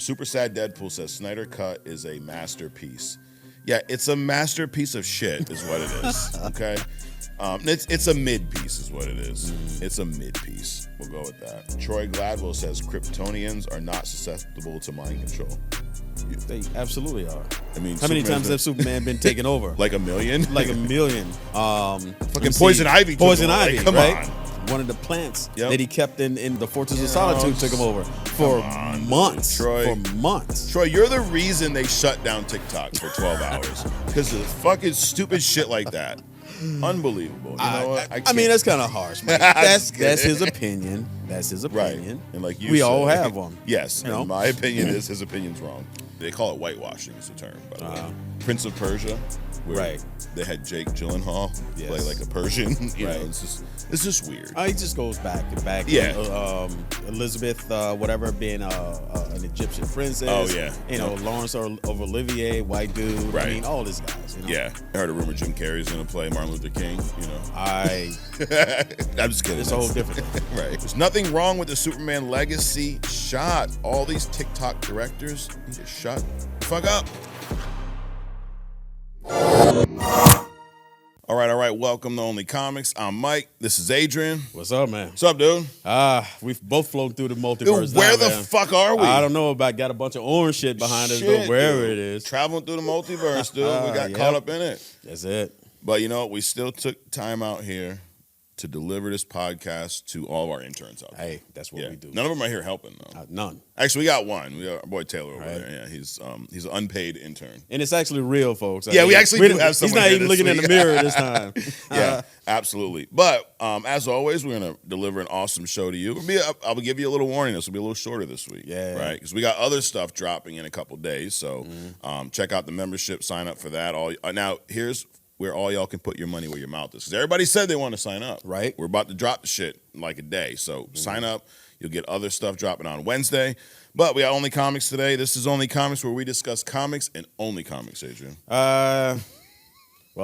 Super Sad Deadpool says Snydercut is a masterpiece. Yeah, it's a masterpiece of shit, is what it is. Okay, it's a mid piece, is what it is. It's a mid piece. We'll go with that. Troy Gladwell says Kryptonians are not susceptible to mind control. They absolutely are. I mean, how many times has Superman been taken over? Like a million? Like a million. Fucking Poison Ivy. Poison Ivy, like, come right? on. One of the plants that he kept in the Fortress of Solitude took him over for months. Troy. For months. Troy, you're the reason they shut down TikTok for 12 hours. Because of fucking stupid shit like that. Unbelievable. You know what? I mean, that's kind of harsh, Mike. That's his opinion. That's his opinion. Right. And like you we said, all have one. Yes. You know? And my opinion is his opinion's wrong. They call it whitewashing is the term, by the way. Prince of Persia, where they had Jake Gyllenhaal play like a Persian. You know, it's just weird. He just goes back. Yeah. Elizabeth, whatever, being an Egyptian princess. Oh, yeah. You know, Lawrence of Olivier, white dude. Right. I mean, all these guys. You know? Yeah. I heard a rumor Jim Carrey's going to play Martin Luther King, you know. I'm just kidding. It's a whole different thing. Right. There's nothing wrong with the Superman legacy shot. All these TikTok directors need to shut the fuck up. All right. Welcome to Only Comics. I'm Mike. This is Adrian. What's up, man? What's up, dude? We've both flown through the multiverse. Dude, where the fuck are we? I don't know, but got a bunch of orange shit behind us, but wherever it is. Traveling through the multiverse, dude. We got caught up in it. That's it. But you know what? We still took time out here to deliver this podcast to all of our interns out there. Hey, that's what we do. None of them are here helping, though. None. Actually, we got one. We got our boy Taylor over there. Yeah, he's an unpaid intern. And it's actually real, folks. We actually do have someone. He's not even looking in the mirror this time. Yeah, absolutely. But as always, we're going to deliver an awesome show to you. I'll give you a little warning. This will be a little shorter this week. Yeah. Right? Because we got other stuff dropping in a couple days. So check out the membership. Sign up for that. Now, here's where all y'all can put your money where your mouth is. Because everybody said they want to sign up. Right. We're about to drop the shit in like a day. So sign up. You'll get other stuff dropping on Wednesday. But we got Only Comics today. This is Only Comics, where we discuss comics and only comics, Adrian. Well,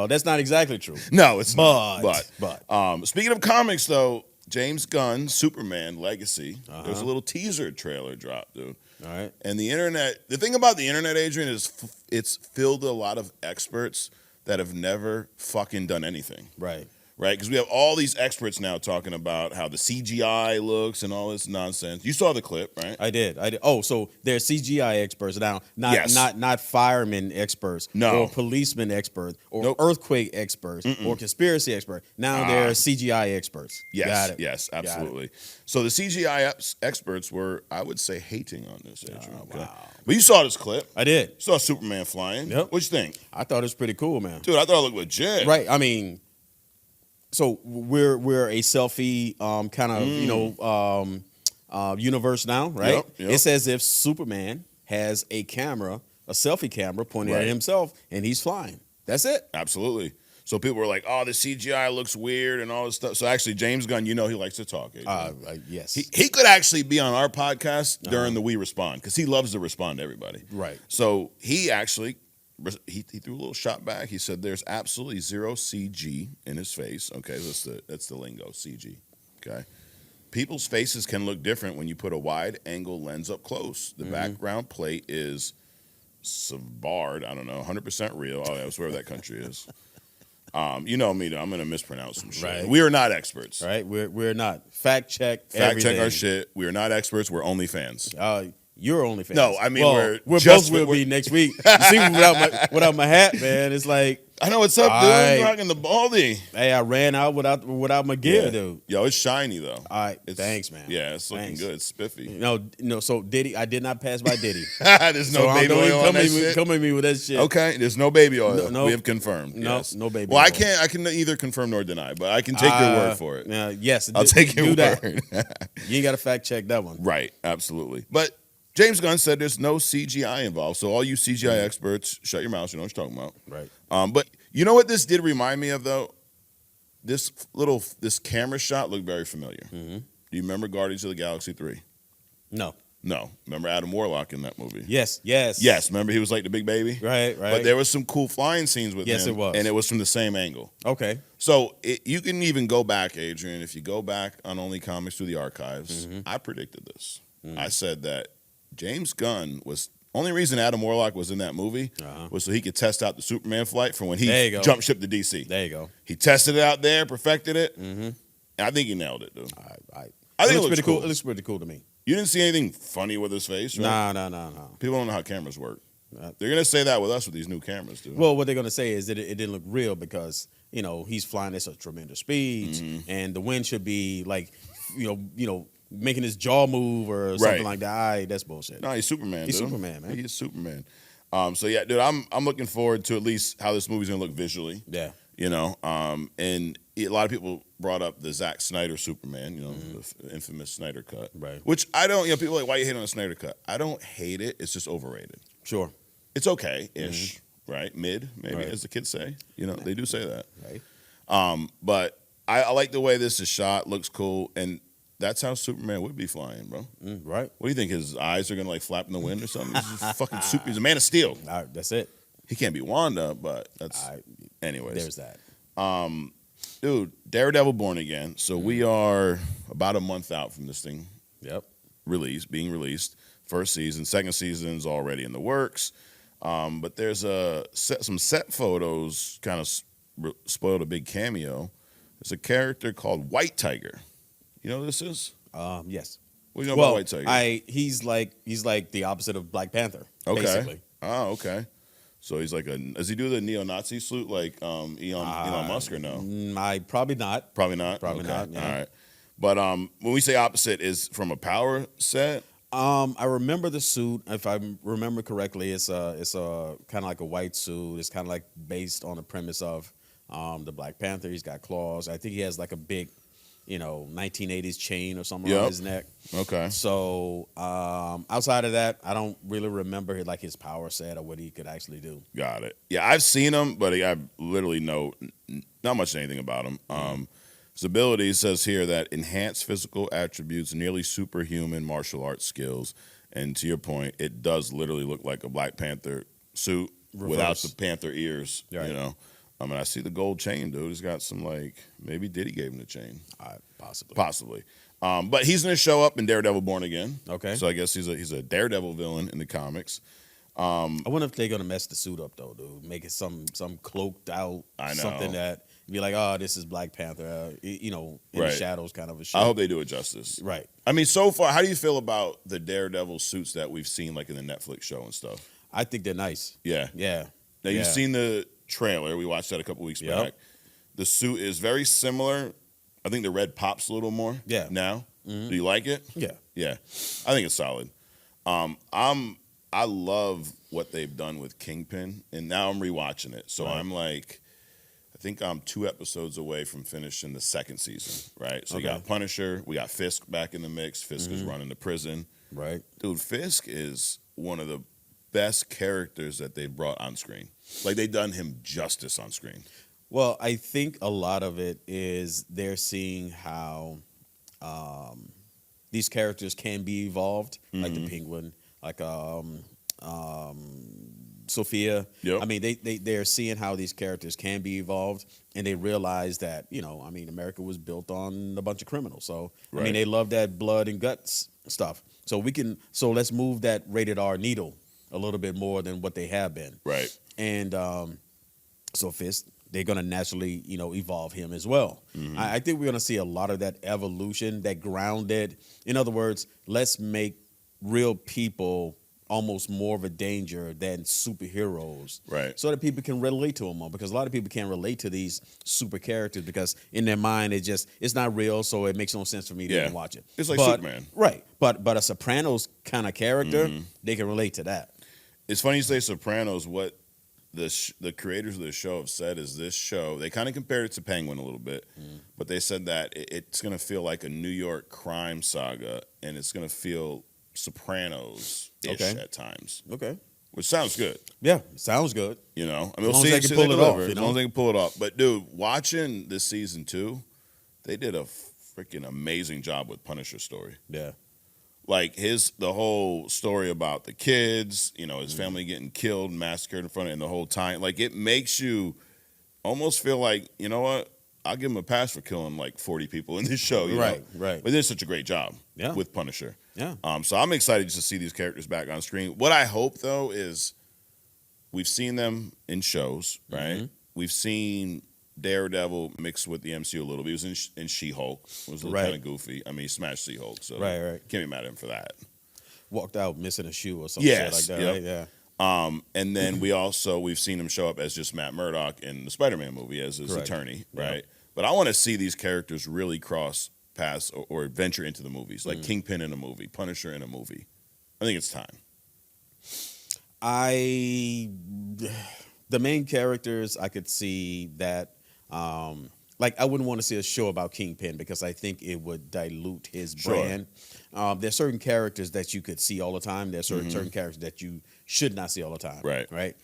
that's not exactly true. No, it's not. But speaking of comics, though, James Gunn Superman Legacy. There's a little teaser trailer drop, dude. All right. And the thing about the internet, Adrian, is it's filled with a lot of experts that have never fucking done anything. Right. Right? Because we have all these experts now talking about how the CGI looks and all this nonsense. You saw the clip, right? I did. Oh, so they're CGI experts now, not firemen experts, or policemen experts, or earthquake experts, or conspiracy experts. Now they're CGI experts. Yes, Got it. yes, absolutely. So the CGI experts were, I would say, hating on this, Adrian. Wow. But you saw this clip. I did. You saw Superman flying. Yep. What'd you think? I thought it was pretty cool, man. Dude, I thought it looked legit. Right. I mean, so we're a selfie kind of universe now, right? Yep. It's as if Superman has a selfie camera pointing at himself, and he's flying. That's it. Absolutely. So people were like, "Oh, the CGI looks weird and all this stuff." So actually, James Gunn, he likes to talk. Yes, he could actually be on our podcast during the We Respond, because he loves to respond to everybody. Right. So he actually he threw a little shot back. He said, "There's absolutely zero CG in his face." Okay, that's the lingo, CG. Okay. People's faces can look different when you put a wide angle lens up close. The background plate is barred. I don't know, 100% real. I swear that country is. You know me, though. I'm going to mispronounce some shit. Right. We are not experts. Right. We're not. Fact check Our shit. We are not experts. We're only fans. You're only fans. No, I mean, we're both will be next week. You see, without my hat, man, it's like, I know what's up, dude. I'm rocking the baldy. Hey, I ran out without my gear, dude. Yo, it's shiny though. All right, thanks, man. Yeah, it's looking good. It's spiffy. No. So Diddy, I did not pass by Diddy. There's no baby oil on that shit. Come at me with that shit. Okay, there's no baby oil. No. We have confirmed. No, yes. no baby oil. oil. I can neither confirm nor deny, but I can take your word for it. Yes, I'll take your word. That. You ain't got to fact check that one. Right, absolutely. But James Gunn said there's no CGI involved. So all you CGI experts, shut your mouth. You know what you're talking about. Right. But you know what this did remind me of, though? This camera shot looked very familiar. Do you remember Guardians of the Galaxy 3? No. Remember Adam Warlock in that movie? Yes. Remember he was like the big baby? Right. But there was some cool flying scenes with him. Yes, it was. And it was from the same angle. Okay. So you can even go back, Adrian. If you go back on Only Comics through the archives, I predicted this. I said that James Gunn was only reason Adam Warlock was in that movie was so he could test out the Superman flight for when he jumped ship to DC. There you go. He tested it out there, perfected it. Mm-hmm. I think he nailed it, dude. I think it looks pretty cool. It looks pretty cool to me. You didn't see anything funny with his face, right? No. People don't know how cameras work. They're gonna say that with us with these new cameras, dude. Well, what they're gonna say is that it didn't look real because he's flying at such tremendous speeds, and the wind should be like, making his jaw move or something like that. That's bullshit. No, he's Superman. He's Superman, man. He is Superman. So yeah, dude, I'm looking forward to at least how this movie's gonna look visually. Yeah. And a lot of people brought up the Zack Snyder Superman, the infamous Snydercut. Right. Which I don't, people are like, why you hate on the Snydercut? I don't hate it. It's just overrated. Sure. It's okay-ish, right? Mid, maybe, as the kids say. They do say that. Right. But I like the way this is shot. Looks cool. And that's how Superman would be flying, bro. Right. What do you think? His eyes are going to, like, flap in the wind or something? He's just fucking super. He's a Man of Steel. All right, that's it. He can't be Wanda, but that's... anyways. There's that. Dude, Daredevil Born Again. So we are about a month out from this thing. Yep. Being released. First season. Second season's already in the works. But there's some set photos kind of spoiled a big cameo. There's a character called White Tiger. You know who this is? Yes. What do you know about White Tiger? He's like the opposite of Black Panther. Okay. Basically. Oh, okay. So he's like does he do the neo-Nazi salute like Elon Musk or no? Probably not. Probably not? Probably not, yeah. All right. But when we say opposite, is from a power set? I remember the suit. If I remember correctly, it's a kind of like a white suit. It's kind of like based on the premise of the Black Panther. He's got claws. I think he has like a big, 1980s chain or something around his neck. Okay. So outside of that, I don't really remember like his power set or what he could actually do. Got it. Yeah, I've seen him, but I literally know not much anything about him. His ability says here that enhanced physical attributes, nearly superhuman martial arts skills, and to your point, it does literally look like a Black Panther suit without the panther ears. Right. I mean, I see the gold chain, dude. He's got some maybe Diddy gave him the chain. Possibly. But he's going to show up in Daredevil Born Again. Okay. So I guess he's a Daredevil villain in the comics. I wonder if they're gonna mess the suit up though, dude. Make it some cloaked out, something that be like, oh, this is Black Panther, in the shadows kind of a shit. I hope they do it justice. Right. I mean, so far, how do you feel about the Daredevil suits that we've seen like in the Netflix show and stuff? I think they're nice. Yeah. Now you've seen the trailer. We watched that a couple weeks back. The suit is very similar. I think the red pops a little more. Yeah. Now, do you like it? Yeah. I think it's solid. I love what they've done with Kingpin, and now I'm rewatching it. So I'm I think I'm 2 episodes away from finishing the second season, right? So you got Punisher, we got Fisk back in the mix. Fisk is running the prison. Right. Dude, Fisk is one of the best characters that they brought on screen. Like, they done him justice on screen. Well, I think a lot of it is they're seeing how these characters can be evolved, like the Penguin, like Sophia. Yep. I mean, they're seeing how these characters can be evolved, and they realize that America was built on a bunch of criminals. So I mean, they love that blood and guts stuff. So let's move that rated R needle a little bit more than what they have been. Right. And so Fisk, they're gonna naturally evolve him as well. I think we're gonna see a lot of that evolution, that grounded. In other words, let's make real people almost more of a danger than superheroes, right? So that people can relate to them more, because a lot of people can't relate to these super characters because in their mind it's not real, so it makes no sense for me to even watch it. It's like Superman, right? But a Sopranos kind of character, they can relate to that. It's funny you say Sopranos. What the creators of the show have said is this show, they kind of compared it to Penguin a little bit, but they said that it's going to feel like a New York crime saga, and it's going to feel Sopranos-ish at times. Okay. Which sounds good. Yeah, sounds good. I mean, we'll see if they can pull it off. As long as they can pull it off. But, dude, watching this season 2, they did a freaking amazing job with Punisher's story. Yeah. Like, the whole story about the kids, his family getting killed, massacred in front of him the whole time. Like, it makes you almost feel like, you know what? I'll give him a pass for killing like 40 people in this show. You Right, know? right. But they did such a great job Yeah. with Punisher. Yeah. So I'm excited just to see these characters back on screen. What I hope though is we've seen them in shows, right? Mm-hmm. We've seen Daredevil mixed with the MCU a little bit. He was in She-Hulk. It was a little Right. kind of goofy. I mean, he smashed She-Hulk, so Right. can't be mad at him for that. Walked out missing a shoe or something Yes, like that, yep. right? Yeah. And then we've seen him show up as just Matt Murdock in the Spider-Man movie as his Correct. attorney, Yeah. right? But I want to see these characters really cross paths or venture into the movies, Mm. like Kingpin in a movie, Punisher in a movie. I think it's time. The main characters, I could see that. Like, I wouldn't want to see a show about Kingpin because I think it would dilute his Sure. brand. There's certain characters that you could see all the time. There's certain characters that you should not see all the time. Right. Right.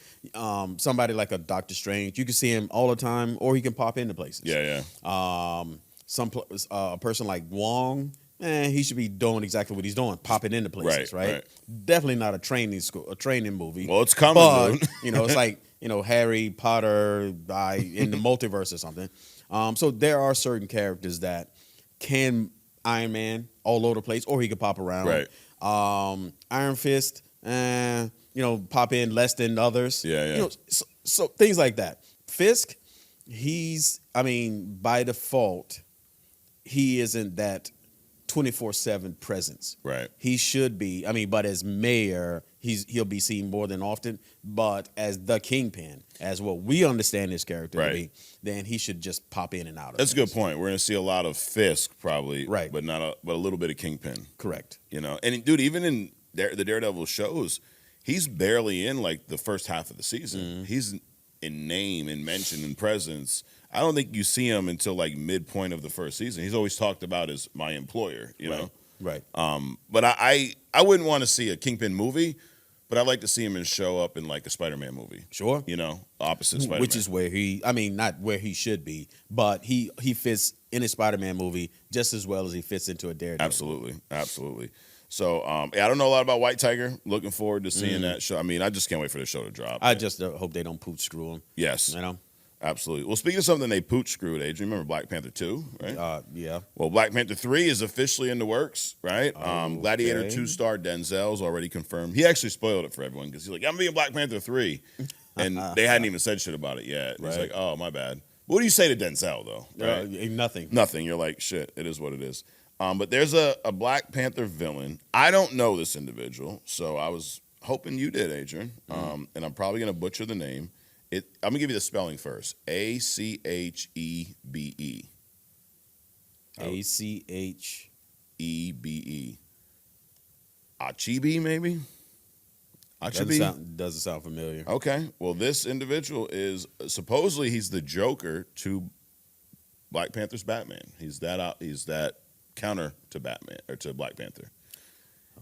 Somebody like a Doctor Strange, you can see him all the time, or he can pop into places. Yeah. A person like Wong, he should be doing exactly what he's doing, popping into places, right? Definitely not a training movie. Well, it's coming, but dude. it's like Harry Potter in the multiverse or something. So there are certain characters that can Iron Man all over the place, or he could pop around. Right. Iron Fist, pop in less than others. Yeah. So things like that. Fisk, by default, he isn't that 24/7 presence. Right. He should be. But as mayor, he'll be seen more than often. But as the Kingpin, as what we understand his character to be, then he should just pop in and out of That's a things. good point. We're going to see a lot of Fisk probably, Right. but but a little bit of Kingpin. Correct. And dude, even in the Daredevil shows, he's barely in like the first half of the season. Mm-hmm. He's in name and mention and presence. I don't think you see him until like midpoint of the first season. He's always talked about as my employer, you know. Right. But I wouldn't want to see a Kingpin movie, but I'd like to see him show up in like a Spider-Man movie. Sure. Opposite Spider-Man. Which is where not where he should be, but he fits in a Spider-Man movie just as well as he fits into a Daredevil. Absolutely. So, I don't know a lot about White Tiger. Looking forward to seeing that show. I just can't wait for the show to drop. I just hope they don't pooch screw him. Yes. You know? Absolutely. Well, speaking of something they pooch screwed, Adrian, remember Black Panther 2, right? Yeah. Well, Black Panther 3 is officially in the works, right? Gladiator 2 star Denzel's already confirmed. He actually spoiled it for everyone because he's like, I'm being Black Panther 3. And they hadn't even said shit about it yet. He's like, oh, my bad. What do you say to Denzel, though? Right? Nothing. Nothing. You're like, shit, it is what it is. But there's a Black Panther villain. I don't know this individual, so I was hoping you did, Adrian. And I'm probably going to butcher the name. I'm going to give you the spelling first. Achebe. Achebe. Achebe, maybe? Achebe? Doesn't sound familiar. Okay. Well, this individual is supposedly he's the Joker to Black Panther's Batman. He's that counter to Batman or to Black Panther.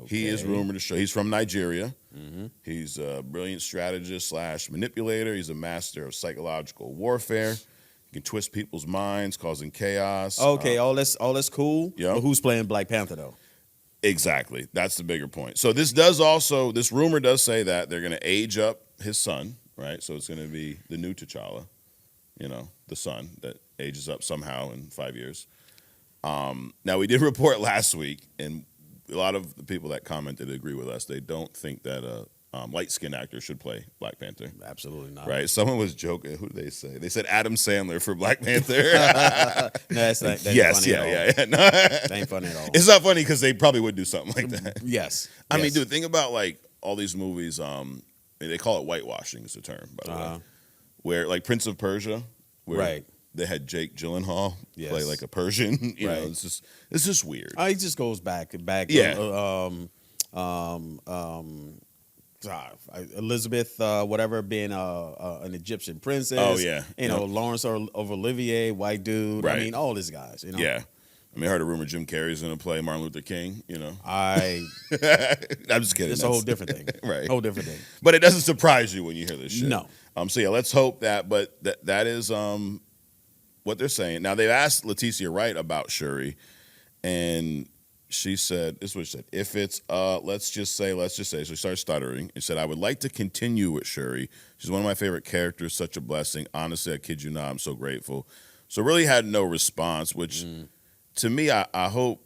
He is rumored to show. He's from Nigeria. Mm-hmm. He's a brilliant strategist / manipulator. He's a master of psychological warfare. He can twist people's minds, causing chaos. Okay, all that's cool. Yeah. But who's playing Black Panther though? Exactly. That's the bigger point. So this rumor does say that they're going to age up his son, right? So it's going to be the new T'Challa, the son that ages up somehow in 5 years. Now, we did report last week, and a lot of the people that commented agree with us. They don't think that a light-skinned actor should play Black Panther. Absolutely not. Right? Someone was joking. Who did they say? They said Adam Sandler for Black Panther. No, that's not funny at all. Yeah. No. That ain't funny at all. It's not funny because they probably would do something like that. Yes. I mean, dude, think about like all these movies. They call it whitewashing is the term, by the way. Where like Prince of Persia, where they had Jake Gyllenhaal play like a Persian. You know, it's just weird. It just goes back. Yeah. Elizabeth, whatever, being an Egyptian princess. Oh yeah. Lawrence of Olivier, white dude. Right. I mean, all these guys. Yeah. I heard a rumor Jim Carrey's going to play Martin Luther King. I'm just kidding. It's a whole different thing. Right. Whole different thing. But it doesn't surprise you when you hear this shit. No. So yeah, let's hope that. But that is what they're saying. Now they've asked Leticia Wright about Shuri, and she said, this is what she said. If it's let's just say. So she started stuttering and said, I would like to continue with Shuri. She's one of my favorite characters. Such a blessing. Honestly, I kid you not, I'm so grateful. So really had no response, which to me, I hope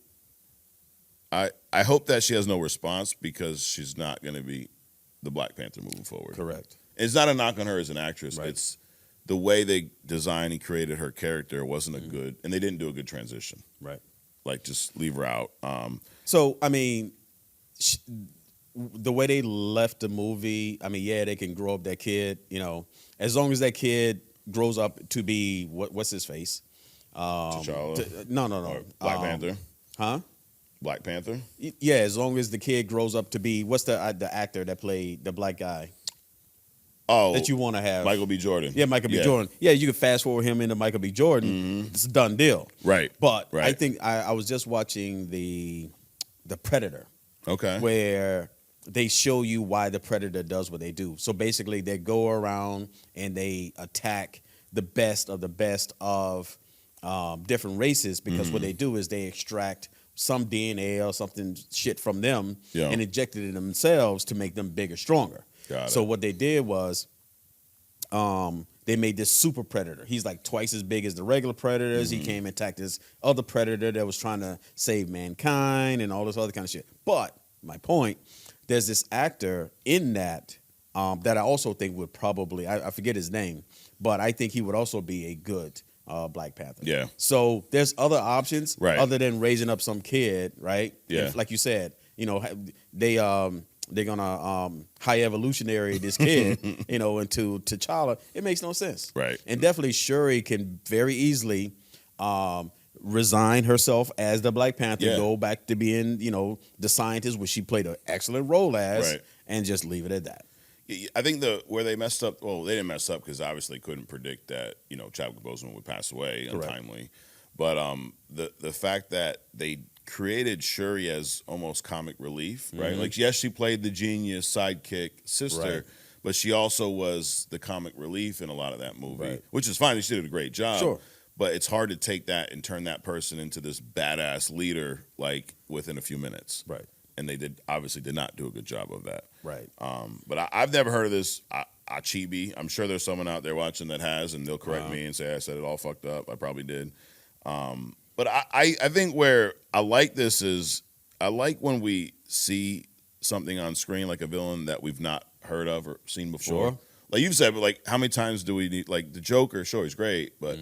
that she has no response because she's not going to be the Black Panther moving forward. Correct. It's not a knock on her as an actress. Right. It's the way they designed and created her character wasn't a good, and they didn't do a good transition. Right. Like just leave her out. So I mean, the way they left the movie, I mean, yeah, they can grow up that kid. You know, as long as that kid grows up to be what's his face? T'Challa. No. Or Black Panther. Huh? Black Panther. Yeah, as long as the kid grows up to be what's the actor that played the black guy Oh, that you want to have? Michael B. Jordan. Yeah, Michael B. Jordan. Yeah, you can fast forward him into Michael B. Jordan. It's a done deal. Right. But Right. I think I was just watching the Predator, Okay. where they show you why the Predator does what they do. So basically, they go around and they attack the best of different races because what they do is they extract some DNA or something shit from them and inject it in themselves to make them bigger, stronger. So what they did was they made this super predator. He's like twice as big as the regular predators. He came and attacked this other predator that was trying to save mankind and all this other kind of shit. But my point, there's this actor in that that I also think would probably, I forget his name, but I think he would also be a good Black Panther. Yeah. So there's other options Right. other than raising up some kid, right? Yeah. And like you said, you know, they're gonna high evolutionary this kid, you know, into T'Challa. It makes no sense. Right. And definitely Shuri can very easily resign herself as the Black Panther, go back to being, you know, the scientist, which she played an excellent role as, and just leave it at that. I think where they messed up, well, they didn't mess up because obviously couldn't predict that, you know, Chadwick Boseman would pass away untimely. But the fact that they created Shuri as almost comic relief, right? Like, yes, she played the genius sidekick sister, but she also was the comic relief in a lot of that movie, which is fine. She did a great job. Sure. But it's hard to take that and turn that person into this badass leader, like, within a few minutes. Right. And they obviously did not do a good job of that. Right. But I've never heard of this Achebe. I'm sure there's someone out there watching that has, and they'll correct me and say I said it all fucked up. I probably did. But I think where I like this is I like when we see something on screen like a villain that we've not heard of or seen before. Sure. Like you've said, but like how many times do we need, like the Joker? Sure, he's great, but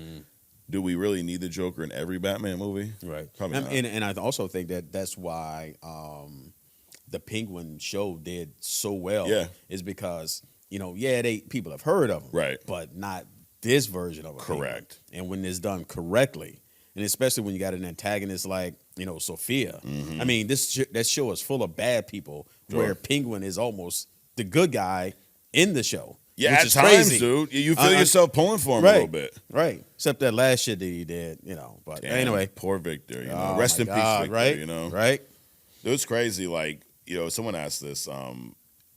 do we really need the Joker in every Batman movie? Right. Probably not. And I also think that's why the Penguin show did so well. Yeah. Is because, you know, people have heard of him. Right. But not this version of a Correct. Penguin. And when it's done correctly, and especially when you got an antagonist like, you know, Sophia. I mean, that show is full of bad people where Penguin is almost the good guy in the show. Yeah, which at is times, crazy. dude. You feel yourself pulling for him a little bit. Right. Except that last shit that he did, you know. But Damn, anyway. poor Victor, you know. Oh, Rest my in peace, God, Victor, right? you know. Right. Dude, it's crazy. Like, you know, someone asked this,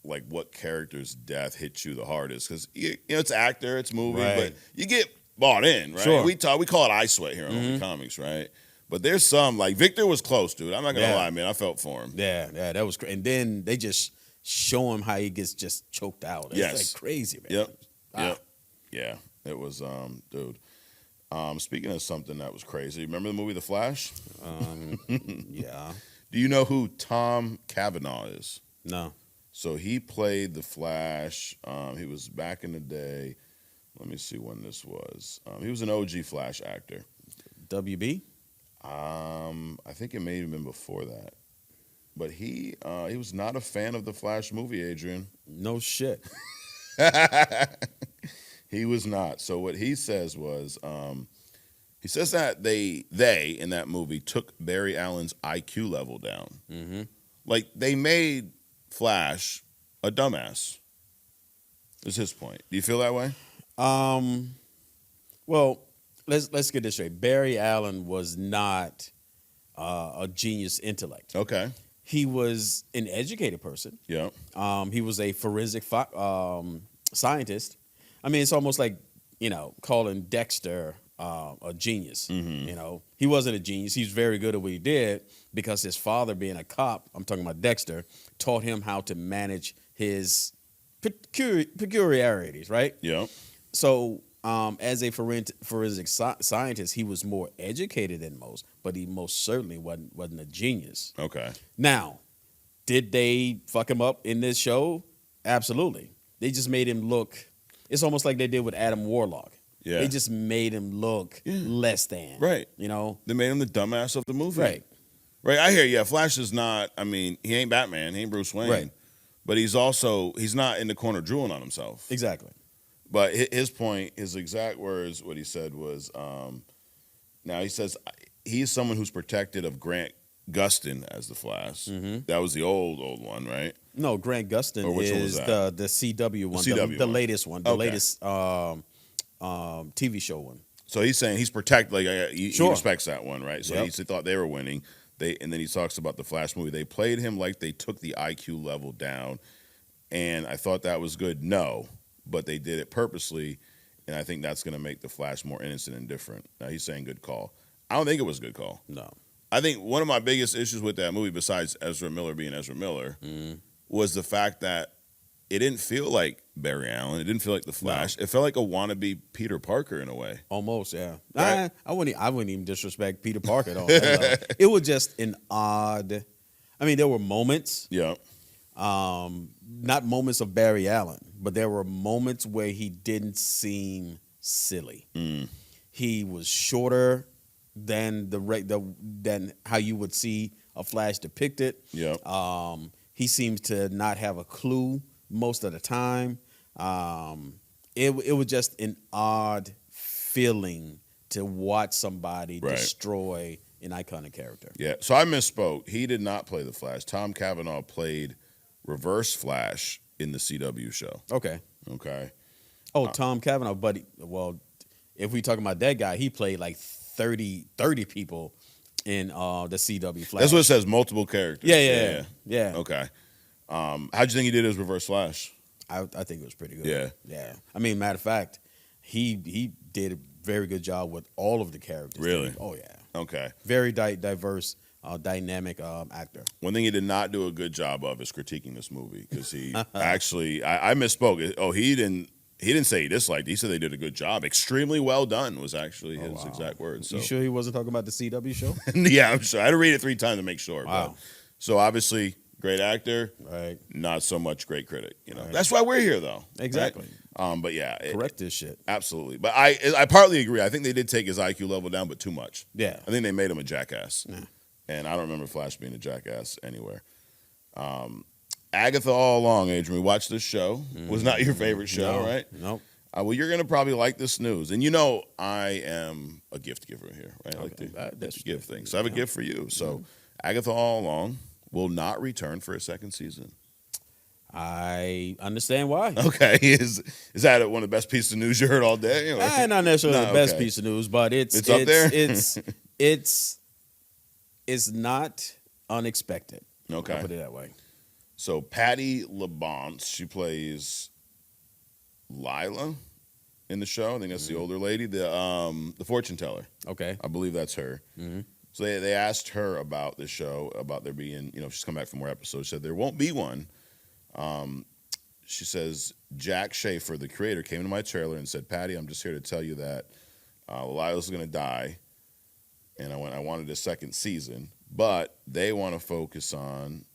like, what character's death hit you the hardest? Because, you know, it's actor, it's movie, but you get bought in, right? Sure. We call it eye sweat here on Only Comics, right? But there's some, like, Victor was close, dude. I'm not going to lie, man. I felt for him. Yeah, that was crazy. And then they just show him how he gets just choked out. It's like crazy, man. Yep. Yep. Yeah. It was, dude. Speaking of something that was crazy, remember the movie The Flash? Yeah. Do you know who Tom Cavanagh is? No. So he played The Flash. He was back in the day. Let me see when this was. He was an OG Flash actor. WB? I think it may have been before that. But he was not a fan of the Flash movie, Adrian. No shit. He was not. So what he says was, he says that they in that movie took Barry Allen's IQ level down. Like they made Flash a dumbass. Is his point? Do you feel that way? Well, let's get this straight. Barry Allen was not a genius intellect. Okay. He was an educated person. Yeah. He was a forensic scientist. I mean, it's almost like, you know, calling Dexter a genius. You know, he wasn't a genius. He's very good at what he did because his father, being a cop, I'm talking about Dexter, taught him how to manage his peculiarities, right? Yeah. So as a forensic scientist, he was more educated than most, but he most certainly wasn't a genius. Okay. Now, did they fuck him up in this show? Absolutely. They just made him look. It's almost like they did with Adam Warlock. Yeah. They just made him look less than. Right. You know? They made him the dumbass of the movie. Right. Right. I hear you. Yeah, Flash is not, I mean, he ain't Batman. He ain't Bruce Wayne. Right. But he's not in the corner drooling on himself. Exactly. But his point, his exact words, what he said was, now he says he's someone who's protected of Grant Gustin as the Flash. Mm-hmm. That was the old one, right? No, Grant Gustin is the CW one, the latest one, the latest TV show one. So he's saying he's protected, like he respects that one, right? So he thought they were winning. And then he talks about the Flash movie. They played him like they took the IQ level down, and I thought that was good. No, but they did it purposely, and I think that's going to make the Flash more innocent and different. Now he's saying good call. I don't think it was a good call. No. I think one of my biggest issues with that movie, besides Ezra Miller being Ezra Miller, was the fact that it didn't feel like Barry Allen. It didn't feel like the Flash. No. It felt like a wannabe Peter Parker in a way. Almost, yeah. Right? I wouldn't even disrespect Peter Parker at all. It was just an odd. I mean, there were moments. Yeah. Not moments of Barry Allen, but there were moments where he didn't seem silly. He was shorter than than how you would see a Flash depicted. Yeah. He seems to not have a clue most of the time. It was just an odd feeling to watch somebody destroy an iconic character. Yeah. So I misspoke. He did not play the Flash. Tom Cavanagh played Reverse Flash in the CW show. Okay. Oh, Tom Cavanagh, buddy. Well, if we talking about that guy, he played like 30 people in the CW Flash. That's what it says, multiple characters. Yeah. Okay. How'd you think he did as Reverse Flash? I think it was pretty good. Yeah. I mean, matter of fact, he did a very good job with all of the characters. Really? Oh, yeah. Okay. Very diverse, dynamic actor. One thing he did not do a good job of is critiquing this movie, because he actually, I misspoke. Oh, he didn't say he disliked it. He said they did a good job. Extremely well done was actually his exact words. So. You sure he wasn't talking about the CW show? Yeah, I'm sure. I had to read it 3 times to make sure. Wow. But, so obviously, great actor, right? Not so much great critic. You know, that's why we're here, though. Exactly. Right? But yeah, correct this shit. Absolutely. But I partly agree. I think they did take his IQ level down, but too much. Yeah. I think they made him a jackass. Yeah. And I don't remember Flash being a jackass anywhere. Agatha All Along, Adrian, we watched this show. Was not your favorite show, right? Nope. Well, you're going to probably like this news. And you know I am a gift giver here, right? I like to give things. So I have a gift for you. So Agatha All Along will not return for a second season. I understand why. Okay. Is that one of the best pieces of news you heard all day? Not necessarily the best piece of news, but it's up there? It's not unexpected. Okay. I'll put it that way. So Patty LaBonce, she plays Lila in the show. I think that's the older lady, the fortune teller. Okay. I believe that's her. Mm-hmm. So they asked her about the show, about there being, she's come back for more episodes. She said there won't be one. She says, Jack Schaefer, the creator, came to my trailer and said, Patty, I'm just here to tell you that Lila's going to die. And I wanted a second season, but they want to focus on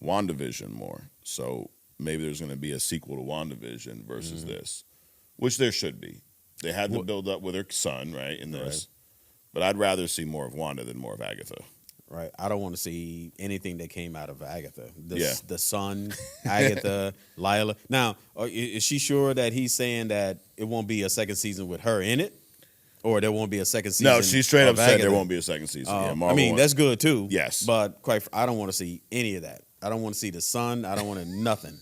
WandaVision more. So maybe there's going to be a sequel to WandaVision versus this, which there should be. They had to build up with her son, right, in this. Right. But I'd rather see more of Wanda than more of Agatha. Right. I don't want to see anything that came out of Agatha. The son, Agatha, Lila. Now, is she sure that he's saying that it won't be a second season with her in it? Or there won't be a second season? No, she straight up said there won't be a second season. I mean, that's good too. Yes. But I don't want to see any of that. I don't want to see the sun. I don't want to nothing.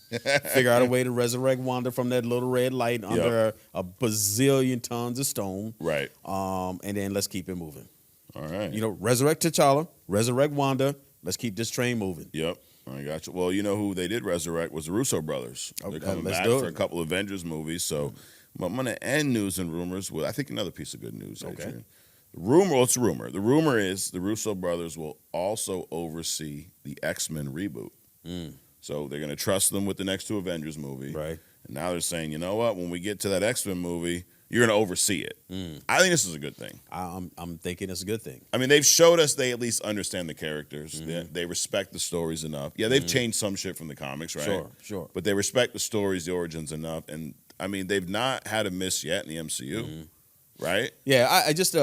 Figure out a way to resurrect Wanda from that little red light under a bazillion tons of stone. Right. And then let's keep it moving. All right. Resurrect T'Challa, resurrect Wanda. Let's keep this train moving. Yep. I got you. Well, you know who they did resurrect was the Russo brothers. They're coming back for a couple of Avengers movies. So I'm going to end news and rumors with, I think, another piece of good news, Adrian. Okay. It's a rumor. The rumor is the Russo brothers will also oversee the X-Men reboot. So they're going to trust them with the next 2 Avengers movie. Right. And now they're saying, you know what? When we get to that X-Men movie, you're going to oversee it. I think this is a good thing. I'm thinking it's a good thing. I mean, they've showed us they at least understand the characters. They respect the stories enough. Yeah, they've changed some shit from the comics, right? Sure. But they respect the stories, the origins enough. And, I mean, they've not had a miss yet in the MCU, right? Yeah, I just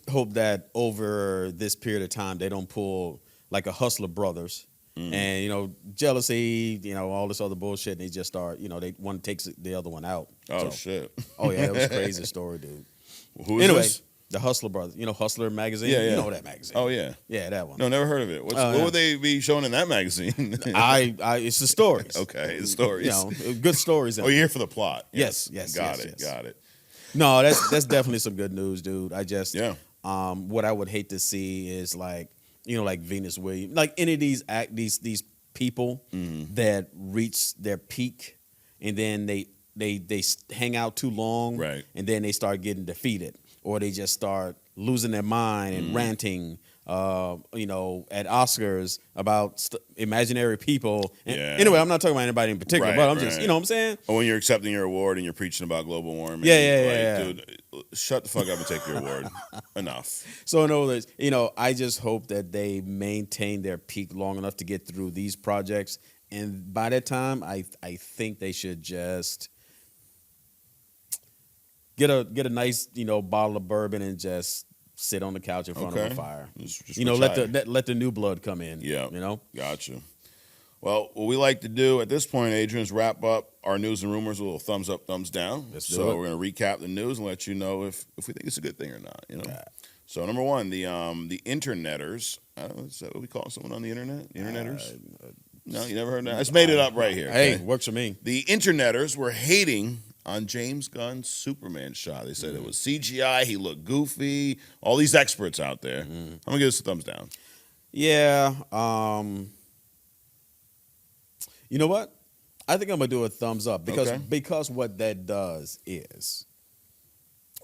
hope that over this period of time they don't pull like a Hustler Brothers and jealousy, all this other bullshit. And they just start, they one takes the other one out. Oh shit! Oh yeah, it was a crazy story, dude. Who is this? The Hustler Brothers. Hustler magazine. Yeah. You know that magazine. Oh yeah, yeah, that one. No, never heard of it. What would they be showing in that magazine? It's the stories. Okay, the stories. Good stories. Oh, you're here for the plot. Yes. Got it. No, that's definitely some good news, dude. I just Yeah. What I would hate to see is like Venus Williams, like any of these people that reach their peak and then they hang out too long, right? And then they start getting defeated, or they just start losing their mind and ranting, at Oscars about imaginary people. And anyway, I'm not talking about anybody in particular, but I'm just, you know what I'm saying? Or when you're accepting your award and you're preaching about global warming. Yeah. Dude, shut the fuck up and take your award. Enough. So in other words, I just hope that they maintain their peak long enough to get through these projects. And by that time, I think they should just get a nice, bottle of bourbon and just sit on the couch in front of a fire. Just let the new blood come in. Yeah. Gotcha. Well, what we like to do at this point, Adrian, is wrap up our news and rumors with a little thumbs up, thumbs down. So we're going to recap the news and let you know if we think it's a good thing or not. So number one, the interneters. Is that what we call someone on the internet? The interneters? No, you never heard that? I just made it up right here. Hey, works for me. The interneters were hating on James Gunn's Superman shot. They said it was CGI, he looked goofy, all these experts out there. I'm going to give this a thumbs down. Yeah. You know what? I think I'm going to do a thumbs up because what that does is,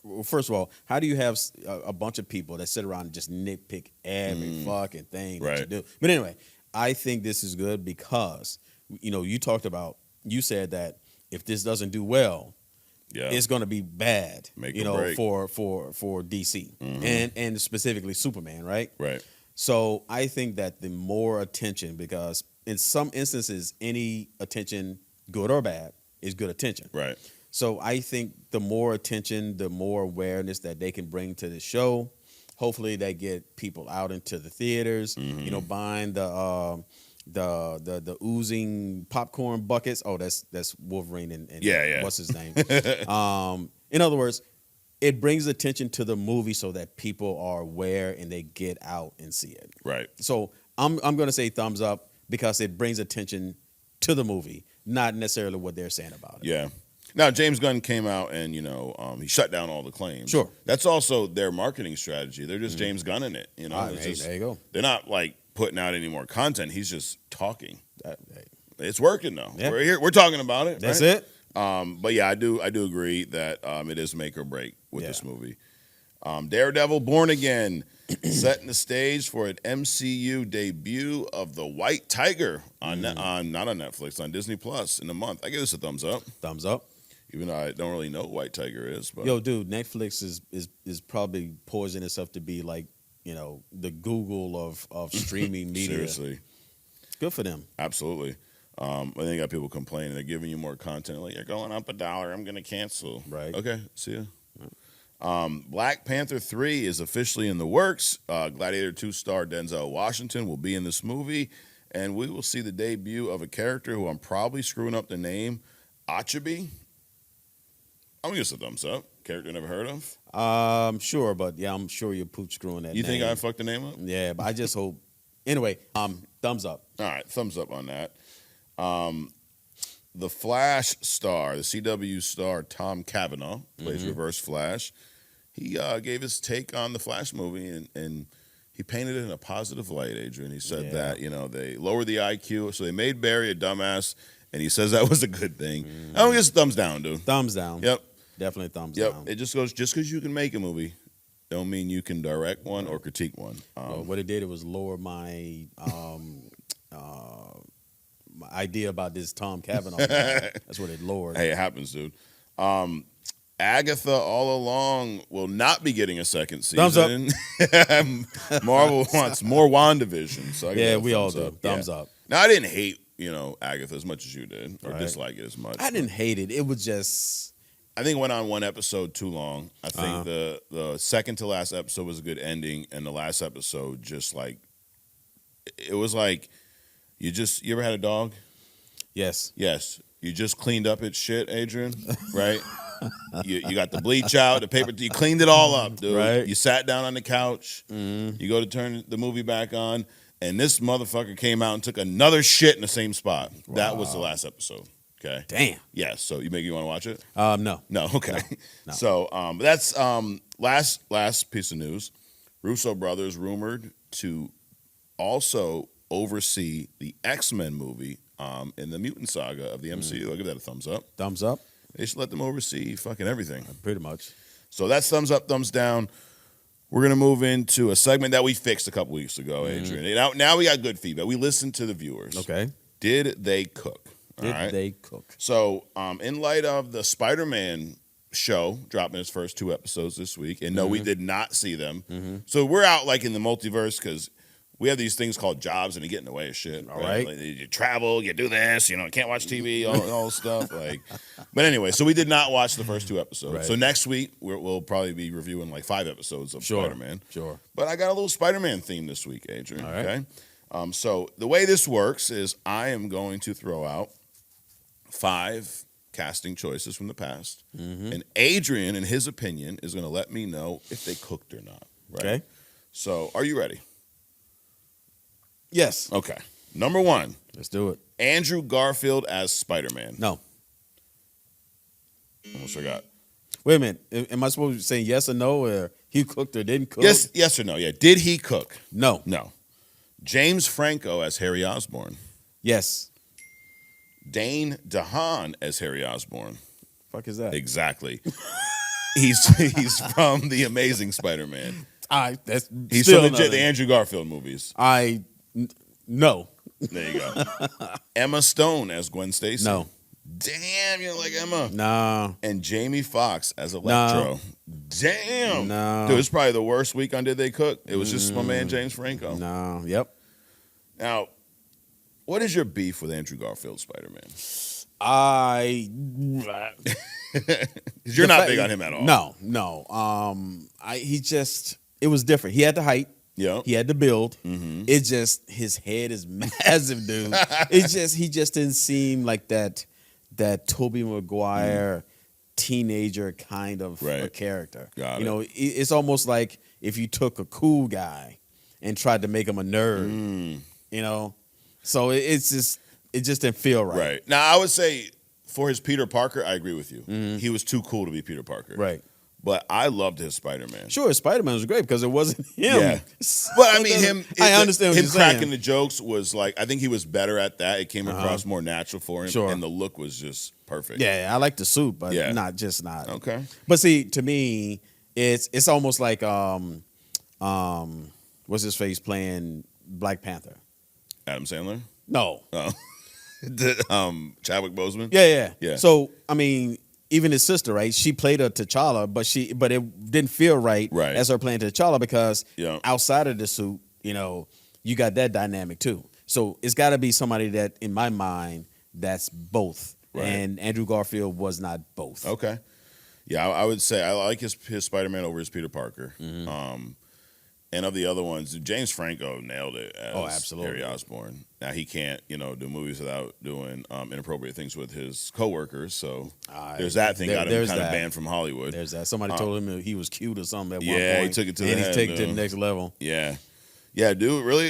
well, first of all, how do you have a bunch of people that sit around and just nitpick every fucking thing that you do? But anyway, I think this is good because, you said that if this doesn't do well, it's going to be bad, for DC and specifically Superman, right? Right. So I think that the more attention, because in some instances, any attention, good or bad, is good attention. Right. So I think the more attention, the more awareness that they can bring to the show. Hopefully, they get people out into the theaters, buying the oozing popcorn buckets. Oh, that's Wolverine and what's his name? In other words, it brings attention to the movie so that people are aware and they get out and see it. Right. So I'm going to say thumbs up because it brings attention to the movie, not necessarily what they're saying about it. Yeah. Now, James Gunn came out and, he shut down all the claims. Sure. That's also their marketing strategy. They're just James Gunn in it. There you go. They're not like putting out any more content. He's just talking. It's working though. Yeah. We're here. We're talking about it. That's right? it. But yeah, I do agree that it is make or break with this movie. Daredevil Born Again, setting the stage for an MCU debut of the White Tiger on not on Netflix, on Disney Plus in a month. I give this a thumbs up. Thumbs up. Even though I don't really know what White Tiger is. But yo, dude, Netflix is probably poising itself to be like, the Google of streaming media. Seriously. Good for them. Absolutely. I think you got people complaining. They're giving you more content. Like, you're going up $1. I'm going to cancel. Right. Okay. See ya. Black Panther 3 is officially in the works. Gladiator 2 star Denzel Washington will be in this movie. And we will see the debut of a character who I'm probably screwing up the name, Achebe. I'm going to give this a thumbs up. Character never heard of? Sure, but yeah, I'm sure you're poop screwing that You name. think I fucked the name up? Yeah, but I just hope. Anyway, thumbs up. All right, thumbs up on that. The Flash star, the CW star Tom Cavanagh, plays Reverse Flash. He gave his take on the Flash movie, and he painted it in a positive light, Adrian. He said that, they lowered the IQ, so they made Barry a dumbass, and he says that was a good thing. I don't guess thumbs down, dude. Thumbs down. Yep. Definitely thumbs down. It just goes, just because you can make a movie, don't mean you can direct one or critique one. What it did, it was lower my my idea about this Tom Cavanagh. That's what it lowered. Hey, it happens, dude. Agatha All Along will not be getting a second Thumbs up. season. Marvel wants more WandaVision. So I give Yeah, that a we all thumbs do. up. Thumbs Yeah. up. Now, I didn't hate, Agatha as much as you did, or Right. dislike it as much. I didn't hate it. It was just I think it went on one episode too long. I think Uh-huh. the second to last episode was a good ending, and the last episode just like it was like you ever had a dog? yes. Yes. You just cleaned up its shit, Adrian, right? you got the bleach out, the paper. You cleaned it all up, dude. Right. You sat down on the couch. You go to turn the movie back on, and this motherfucker came out and took another shit in the same spot. That was the last episode. Okay. Damn. Yes. So you want to watch it? No. No. Okay. No. So that's last piece of news. Russo brothers rumored to also oversee the X-Men movie in the mutant saga of the MCU. I'll give that a thumbs up. Thumbs up. They should let them oversee fucking everything. Pretty much. So that's thumbs up, thumbs down. We're going to move into a segment that we fixed a couple weeks ago, Adrian. Now we got good feedback. We listened to the viewers. Okay. Did they cook? All Did right. they cook? So in light of the Spider-Man show dropping its first 2 episodes this week, and no, we did not see them. So we're out like in the multiverse because we have these things called jobs and they get in the way of shit. All right. Like, you travel, you do this, can't watch TV, all stuff. But anyway, so we did not watch the first 2 episodes. Right. So next week we'll probably be reviewing like 5 episodes of Spider-Man. Sure. But I got a little Spider-Man theme this week, Adrian. All right. Okay. So the way this works is I am going to throw out 5 casting choices from the past, and Adrian, in his opinion, is going to let me know if they cooked or not. Right? Okay. So, are you ready? Yes. Okay. Number 1, Let's do it. Andrew Garfield as Spider-Man. No. Almost forgot. Wait a minute. Am I supposed to be saying yes or no, or he cooked or didn't cook? Yes or no? Yeah. Did he cook? No. No. James Franco as Harry Osborn. Yes. Dane DeHaan as Harry Osborn. Fuck is that? Exactly. He's from the Amazing Spider-Man. That's He's still from the Andrew Garfield movies. No. There you go. Emma Stone as Gwen Stacy. No. Damn, you don't like Emma. No. And Jamie Foxx as Electro. Damn. No. Dude, it's probably the worst week on Did They Cook. It was just my man James Franco. No. Yep. Now, what is your beef with Andrew Garfield Spider-Man? Because you're not big on him at all. No. It was different. He had the height. Yeah. He had the build. It just, his head is massive, dude. He just didn't seem like that Tobey Maguire teenager kind of a character. Got it. It's almost like if you took a cool guy and tried to make him a nerd. So it just didn't feel right. Right. Now, I would say for his Peter Parker, I agree with you. He was too cool to be Peter Parker. Right. But I loved his Spider-Man. Sure, Spider-Man was great because it wasn't him. Yeah. But I mean, I understand what him you're saying. cracking the jokes was like, I think he was better at that. It came across more natural for him. Sure. And the look was just perfect. Yeah, I like the suit, but Yeah. not. Okay. But see, to me, it's almost like what's his face playing Black Panther? Adam Sandler? No. Oh. Chadwick Boseman? Yeah. So I mean, even his sister, right? She played a T'Challa, but it didn't feel right, as her playing T'Challa because outside of the suit, you got that dynamic too. So it's got to be somebody that, in my mind, that's both. Right. And Andrew Garfield was not both. Okay. Yeah, I would say I like his Spider-Man over his Peter Parker. And of the other ones, James Franco nailed it as absolutely. Harry Osborn. Now, he can't, do movies without doing inappropriate things with his coworkers. So there's that thing got him kind of banned from Hollywood. There's that. Somebody told him he was cute or something at one point. Yeah, he took it to the head. And he's taken it to the next level. Yeah. Yeah, dude, really,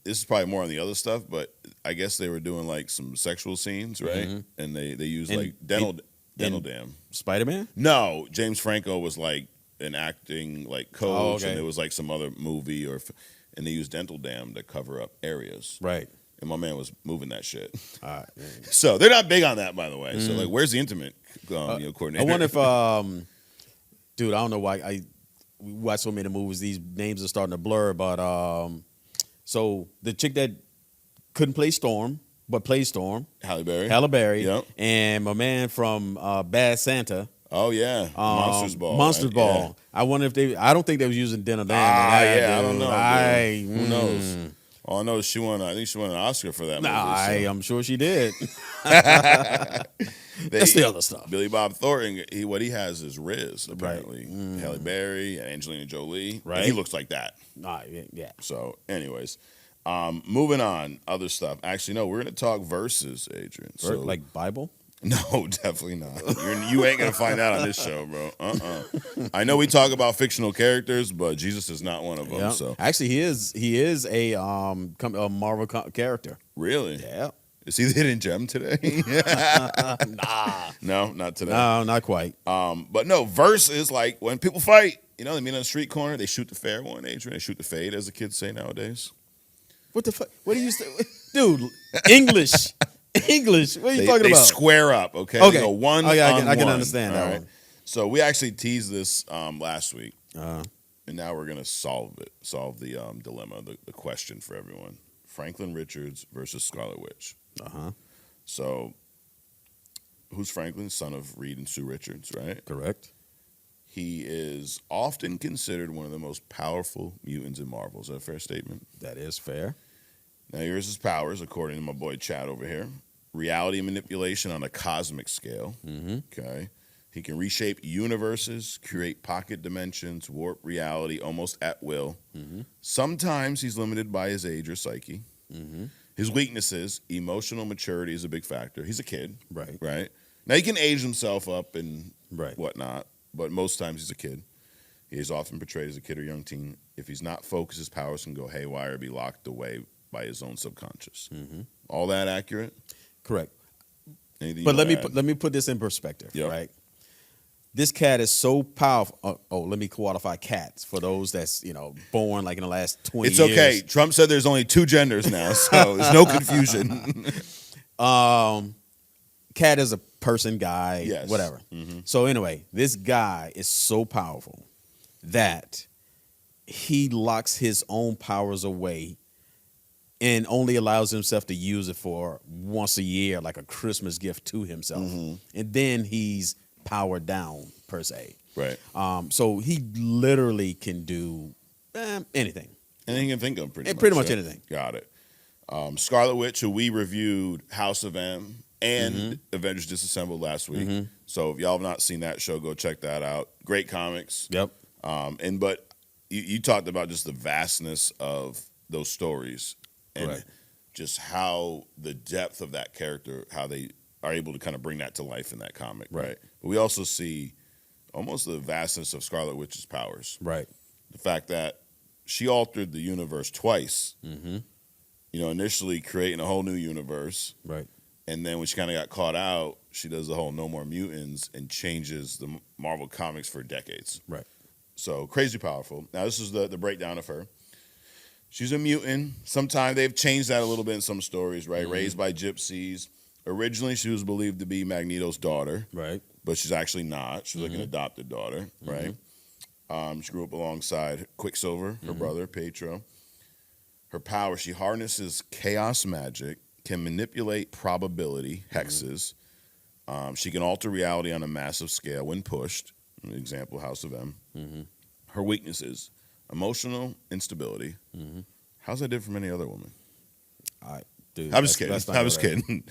this is probably more on the other stuff, but I guess they were doing, some sexual scenes, right? And they used, dental dam. Spider-Man? No, James Franco was, an acting coach, and it was some other movie, and they used dental dam to cover up areas. Right. And my man was moving that shit. All right. So they're not big on that, by the way. So where's the intimate coordinator? I wonder if, dude, I don't know why we watch so many movies. These names are starting to blur, but so the chick that couldn't play Storm but played Storm, Halle Berry. Halle Berry, Yep. and my man from Bad Santa. Oh yeah, Monsters Ball. Monster right? Ball. Yeah. I wonder if they. I don't think they was using Den of Dan. I don't know. Who Who knows? All I know is she won. I think she won an Oscar for that movie. I'm sure she did. That's the other stuff. Billy Bob Thornton. What he has is Riz apparently. Halle Berry, Angelina Jolie. Right. And he looks like that. Yeah. So, anyways, moving on. Other stuff. Actually, no. We're gonna talk verses, Adrian. So, Like Bible. no, definitely not. You ain't gonna find that on this show, bro. I know we talk about fictional characters, but Jesus is not one of them. Yeah. So Actually, he is a Marvel character. really, Yeah. is he the hidden gem today? Nah. No, not today. No, not quite. But no, verse is like when people fight. You know, they meet on the street corner. They shoot the fair one, Adrian. They shoot the fade, as the kids say nowadays. What the fuck? What do you say? Dude, English. English. What are you talking They about? square up, okay? Okay. They go one Oh, yeah, on I can one, understand all that right? one. So we actually teased this last week, Uh, and now we're gonna solve the dilemma, the question for everyone: Franklin Richards versus Scarlet Witch. uh-huh. So, who's Franklin? Son of Reed and Sue Richards, right? Correct. He is often considered one of the most powerful mutants in Marvel. Is that a fair statement? That is fair. Now, here's his powers, according to my boy Chad over here. Reality manipulation on a cosmic scale. Mm-hmm. Okay. He can reshape universes, create pocket dimensions, warp reality almost at will. Mm-hmm. Sometimes he's limited by his age or psyche. Mm-hmm. His weaknesses, emotional maturity is a big factor. He's a kid, Right. right? Now, he can age himself up and Right. whatnot, but most times he's a kid. He is often portrayed as a kid or young teen. If he's not focused, his powers can go haywire or be locked away by his own subconscious. Mm-hmm. All that accurate? Correct. Anything But you let me wanna add? let me put this in perspective, Yep. right? This cat is so powerful. Let me qualify cats for those that's born like in the last 20 It's years. okay. Trump said there's only 2 genders now, so there's no confusion. Cat is a person, guy, Yes. whatever. Mhm. So anyway, this guy is so powerful that he locks his own powers away and only allows himself to use it for once a year, like a Christmas gift to himself. Mm-hmm. And then he's powered down, per se. Right. So he literally can do anything. Anything you can think of, pretty much. Pretty much yeah. anything. Got it. Scarlet Witch, who we reviewed House of M and Mm-hmm. Avengers Disassembled last week. So if y'all have not seen that show, go check that out. Great comics. Yep. But you talked about just the vastness of those stories and Right. just how the depth of that character, how they are able to kind of bring that to life in that comic, right? But we also see almost the vastness of Scarlet Witch's powers. Right. The fact that she altered the universe twice, Mm-hmm. initially creating a whole new universe. Right. And then when she kind of got caught out, she does the whole No More Mutants and changes the Marvel comics for decades. Right. So crazy powerful. Now, this is the breakdown of her. She's a mutant. Sometimes they've changed that a little bit in some stories, right? Mm-hmm. Raised by gypsies. Originally, she was believed to be Magneto's daughter, Right. but she's actually not. She's like an adopted daughter, right? She grew up alongside Quicksilver, her brother, Pietro. Her power, she harnesses chaos magic, can manipulate probability, hexes. She can alter reality on a massive scale when pushed. An example, House of M. Mm-hmm. Her weaknesses, emotional instability. Mm-hmm. How's that different from any other woman? Dude, I was kidding. that's not I was correct. kidding.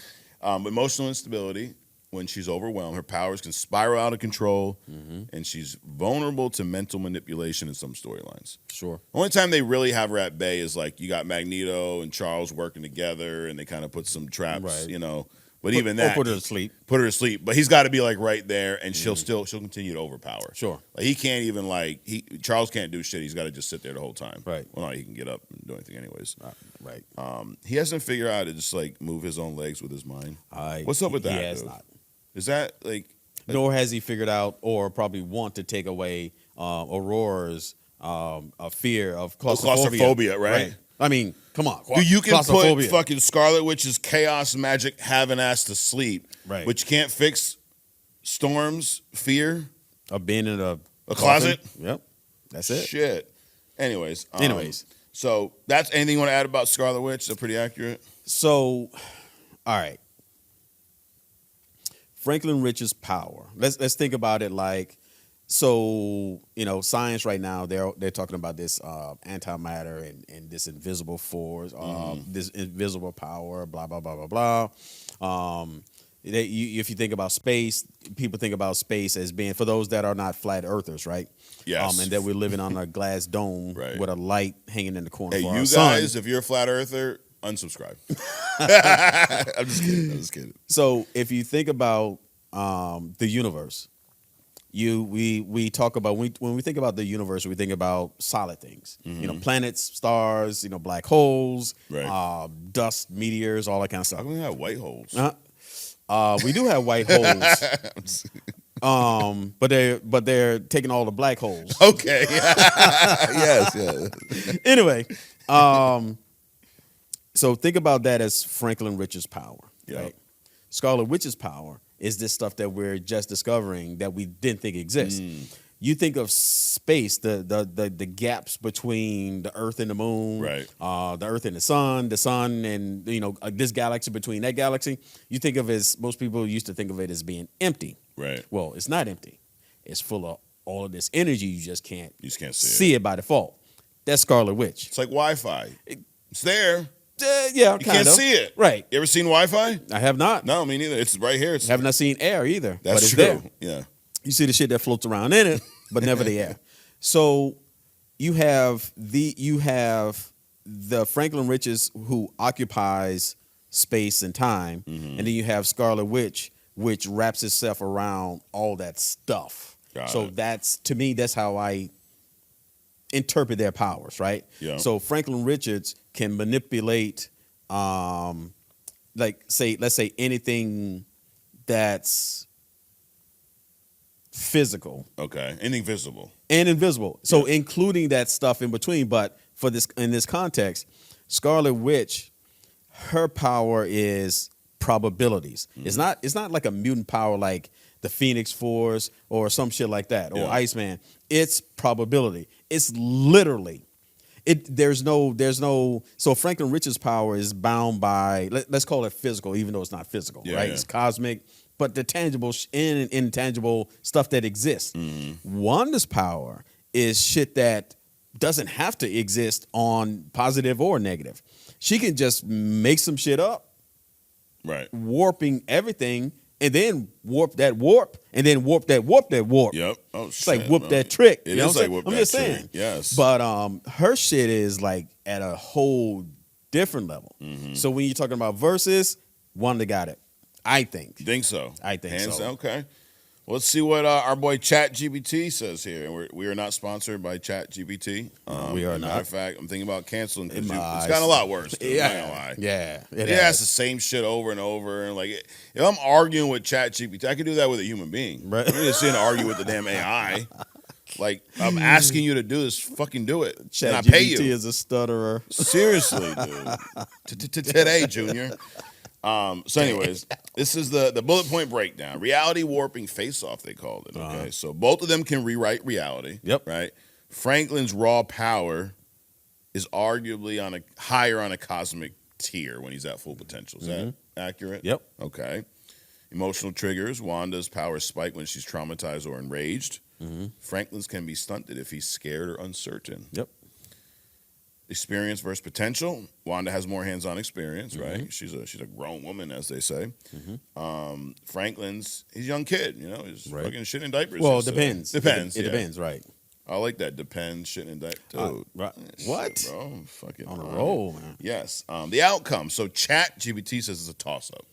Emotional instability, when she's overwhelmed, her powers can spiral out of control, and she's vulnerable to mental manipulation in some storylines. Sure. Only time they really have her at bay is like you got Magneto and Charles working together, and they kind of put some traps, Right. But even that, Or put her to sleep. put her to sleep. But he's got to be like right there, and she'll continue to overpower. Sure. Like he can't even Charles can't do shit. He's got to just sit there the whole time. Right. Well, no, he can get up and do anything anyways. Right. He hasn't figured out how to just like move his own legs with his mind. What's up with that? He has dude? not. Is that like? Nor has he figured out, or probably want to take away Aurora's fear of claustrophobia, right? I mean, come on. Dude, you can put Claustrophobia. fucking Scarlet Witch's chaos magic having ass to sleep, Right. But you can't fix Storm's fear. Of being in a closet? coffin. Yep. That's it. Shit. Anyways. So that's anything you want to add about Scarlet Witch? They're pretty accurate. So, all right. Franklin Rich's power. Let's think about it like, so science right now they're talking about this antimatter and this invisible force, this invisible power, blah blah blah blah blah. If you think about space, people think about space as being, for those that are not flat earthers, right? Yes. And that we're living on a glass dome Right. with a light hanging in the corner. Hey, for you our guys, sun. if you're a flat earther, unsubscribe. I'm just kidding. So if you think about the universe, we talk about, when we think about the universe, we think about solid things. Planets, stars, black holes, Right. dust, meteors, all that kind of How stuff. come we have white holes? We do have white holes, but they're taking all the black holes. Okay. Yes. Yeah. Anyway, so think about that as Franklin Rich's power. Yeah. Right? Scarlet Witch's power is this stuff that we're just discovering that we didn't think exists. You think of space, the gaps between the Earth and the Moon, Right. The Earth and the Sun and this galaxy between that galaxy. You think of as, most people used to think of it as being empty. Right. Well, it's not empty. It's full of all of this energy. You just can't see see it by default. That's Scarlet Witch. It's like Wi-Fi. It's there. Yeah, You can't see it. Right. You ever seen Wi-Fi? I have not. No, me neither. It's right here. It's Have not seen air either. That's but it's true. there. Yeah. You see the shit that floats around in it, but never the air. So you have the Franklin Riches who occupies space and time, and then you have Scarlet Witch, which wraps itself around all that stuff. Got So it. that's, to me, that's how I interpret their powers, right? Yeah. So Franklin Richards can manipulate, let's say anything that's physical Okay. Anything visible. and invisible. So including that stuff in between. But in this context, Scarlet Witch, her power is probabilities. It's not like a mutant power like the Phoenix Force or some shit like that, or Yeah. Iceman. It's probability. It's literally there's no so Franklin Rich's power is bound by, let's call it physical, even though it's not physical, Yeah, right? yeah. It's cosmic, but the tangible and intangible stuff that exists. Wanda's power is shit that doesn't have to exist on positive or negative. She can just make some shit up, Right. warping everything, and then warp that warp, and then warp that warp that warp. Yep. Oh, It's like shit, whoop no. that trick. It you know is what like I'm whoop saying? I'm that just trick. saying. Yes. But her shit is like at a whole different level. So when you're talking about versus, Wanda got it. I think. You think so? I think Hands so. down. Okay. Well, let's see what our boy ChatGPT says here. And we are not sponsored by ChatGPT. We are as a matter not. of fact, I'm thinking about canceling because In my it's eyes. gotten a lot worse. Dude, I'm not gonna lie. Yeah. It asks the same shit over and over. And like, if I'm arguing with ChatGPT, I could do that with a human being. Right. I'm just sitting and argue with the damn AI. Like, I'm asking you to do this, fucking do it. And I pay ChatGPT you. is a stutterer. Seriously, dude. Today, Junior. So, anyways, this is the bullet point breakdown. Reality warping face-off, they called it. Okay, so both of them can rewrite reality. Yep. Right. Franklin's raw power is arguably higher on a cosmic tier when he's at full potential. Is that accurate? Yep. Okay. Emotional triggers. Wanda's powers spike when she's traumatized or enraged. Franklin's can be stunted if he's scared or uncertain. Yep. Experience versus potential. Wanda has more hands-on experience, right? She's a grown woman, as they say. Franklin's, he's a young kid, he's Right. fucking shit in diapers. Well, it yesterday. depends. Depends. It yeah. depends, right? I like that. Depends, shit in diapers. Dude. Right. Shit, What? bro? I'm fucking On a on it. roll, man. Yes. The outcome. So ChatGPT says it's a toss-up.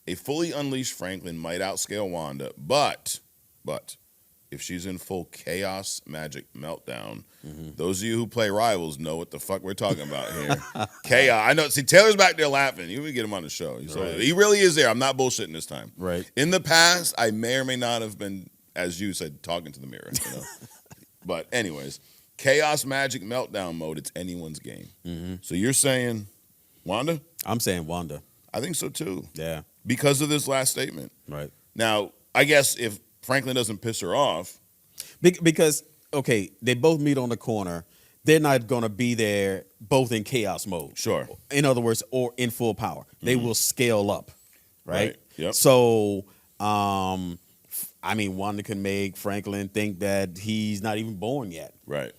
A fully unleashed Franklin might outscale Wanda, but if she's in full chaos magic meltdown, those of you who play Rivals know what the fuck we're talking about here. Chaos. I know. See, Taylor's back there laughing. You would get him on the show. Right. He really is there. I'm not bullshitting this time. Right. In the past, I may or may not have been, as you said, talking to the mirror. But anyways, chaos magic meltdown mode. It's anyone's game. So you're saying Wanda? I'm saying Wanda. I think so too. Yeah. Because of this last statement. Right. Now, I guess if Franklin doesn't piss her off, Because, okay, they both meet on the corner. They're not going to be there both in chaos mode. sure. In other words, or in full power. They will scale up, right? Right. Yep. So I mean, Wanda can make Franklin think that he's not even born yet. Right.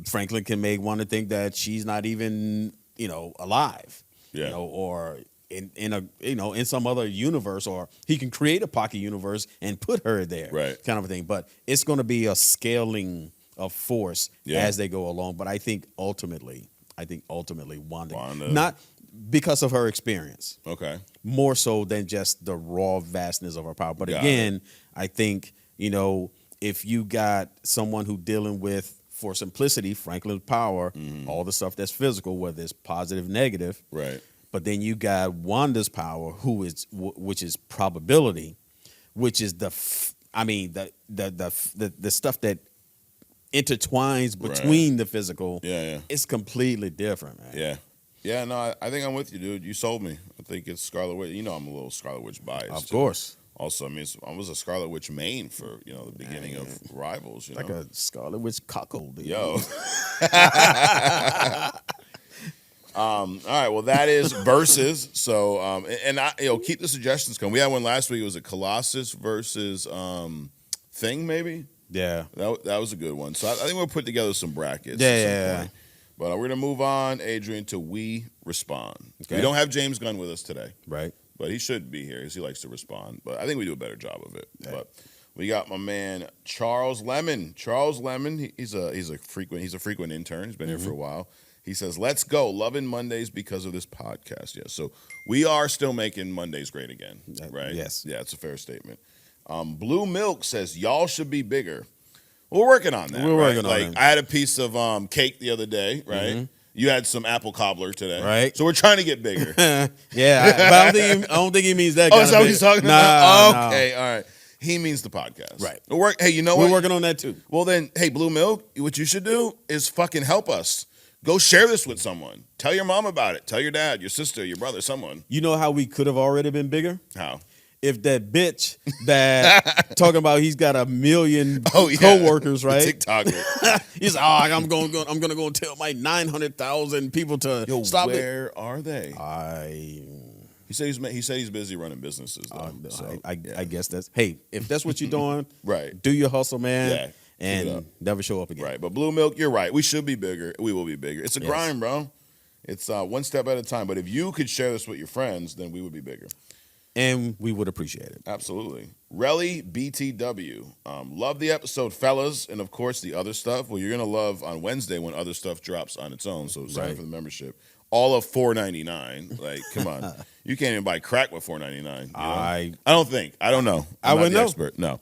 Franklin can make Wanda think that she's not even, alive. Yeah. Or in a in some other universe, or he can create a pocket universe and put her there. Right. Kind of a thing. But it's going to be a scaling of force as they go along. But I think ultimately Wanda, not because of her experience. Okay. More so than just the raw vastness of her power. But Got again, I think, if you got someone who dealing with, for simplicity, Franklin's power, all the stuff that's physical, whether it's positive, negative. Right. But then you got Wanda's power, which is probability, which is the stuff that intertwines between the physical. Yeah. It's completely different, man. Yeah. Yeah, no, I think I'm with you, dude. You sold me. I think it's Scarlet Witch. I'm a little Scarlet Witch biased. Of course. Also, I mean, I was a Scarlet Witch main for, the beginning of Rivals, Like a Scarlet Witch cuckold, dude. Yo. All right, well, that is Versus. So, and keep the suggestions coming. We had one last week. It was a Colossus versus Thing, maybe? Yeah. That was a good one. So I think we'll put together some brackets. Yeah. But we're going to move on, Adrian, to We Respond. Okay. We don't have James Gunn with us today. Right. But he should be here because he likes to respond. But I think we do a better job of it. Yeah. But we got my man Charles Lemon. Charles Lemon, he's a frequent intern. He's been here for a while. He says, "Let's go. Loving Mondays because of this podcast." Yeah. So we are still making Mondays great again. Right? Yes. Yeah, it's a fair statement. Blue Milk says, "Y'all should be bigger." We're working on that. We're working on it. it. I had a piece of cake the other day, right? Mm-hmm. You had some apple cobbler today. Right. So we're trying to get bigger. Yeah, but I don't think he means that. Oh, is that what he's talking about? Okay, No. all right. He means the podcast. Right. Hey, you know what? We're working on that too. Well, then, hey, Blue Milk, what you should do is fucking help us. Go share this with someone. Tell your mom about it. Tell your dad, your sister, your brother, someone. You know how we could have already been bigger? How? If that bitch that talking about he's got 1 million coworkers, co-workers, right? TikToker. He's I'm gonna go and tell my 900,000 people to stop it. Where are they? I He said he's busy running businesses though. I guess that's if that's what you're doing, right. Do your hustle, man. Yeah. And never show up again. Right. But Blue Milk, you're right. We should be bigger. We will be bigger. It's a grind, bro. It's one step at a time. But if you could share this with your friends, then we would be bigger. And we would appreciate it. Absolutely. Relly BTW. Love the episode, fellas. And of course, the other stuff. Well, you're going to love on Wednesday when other stuff drops on its own. So sign up for the membership. All of $4.99. Like, come on. You can't even buy crack with $4.99. I don't think. I don't know. I'm not the expert. No.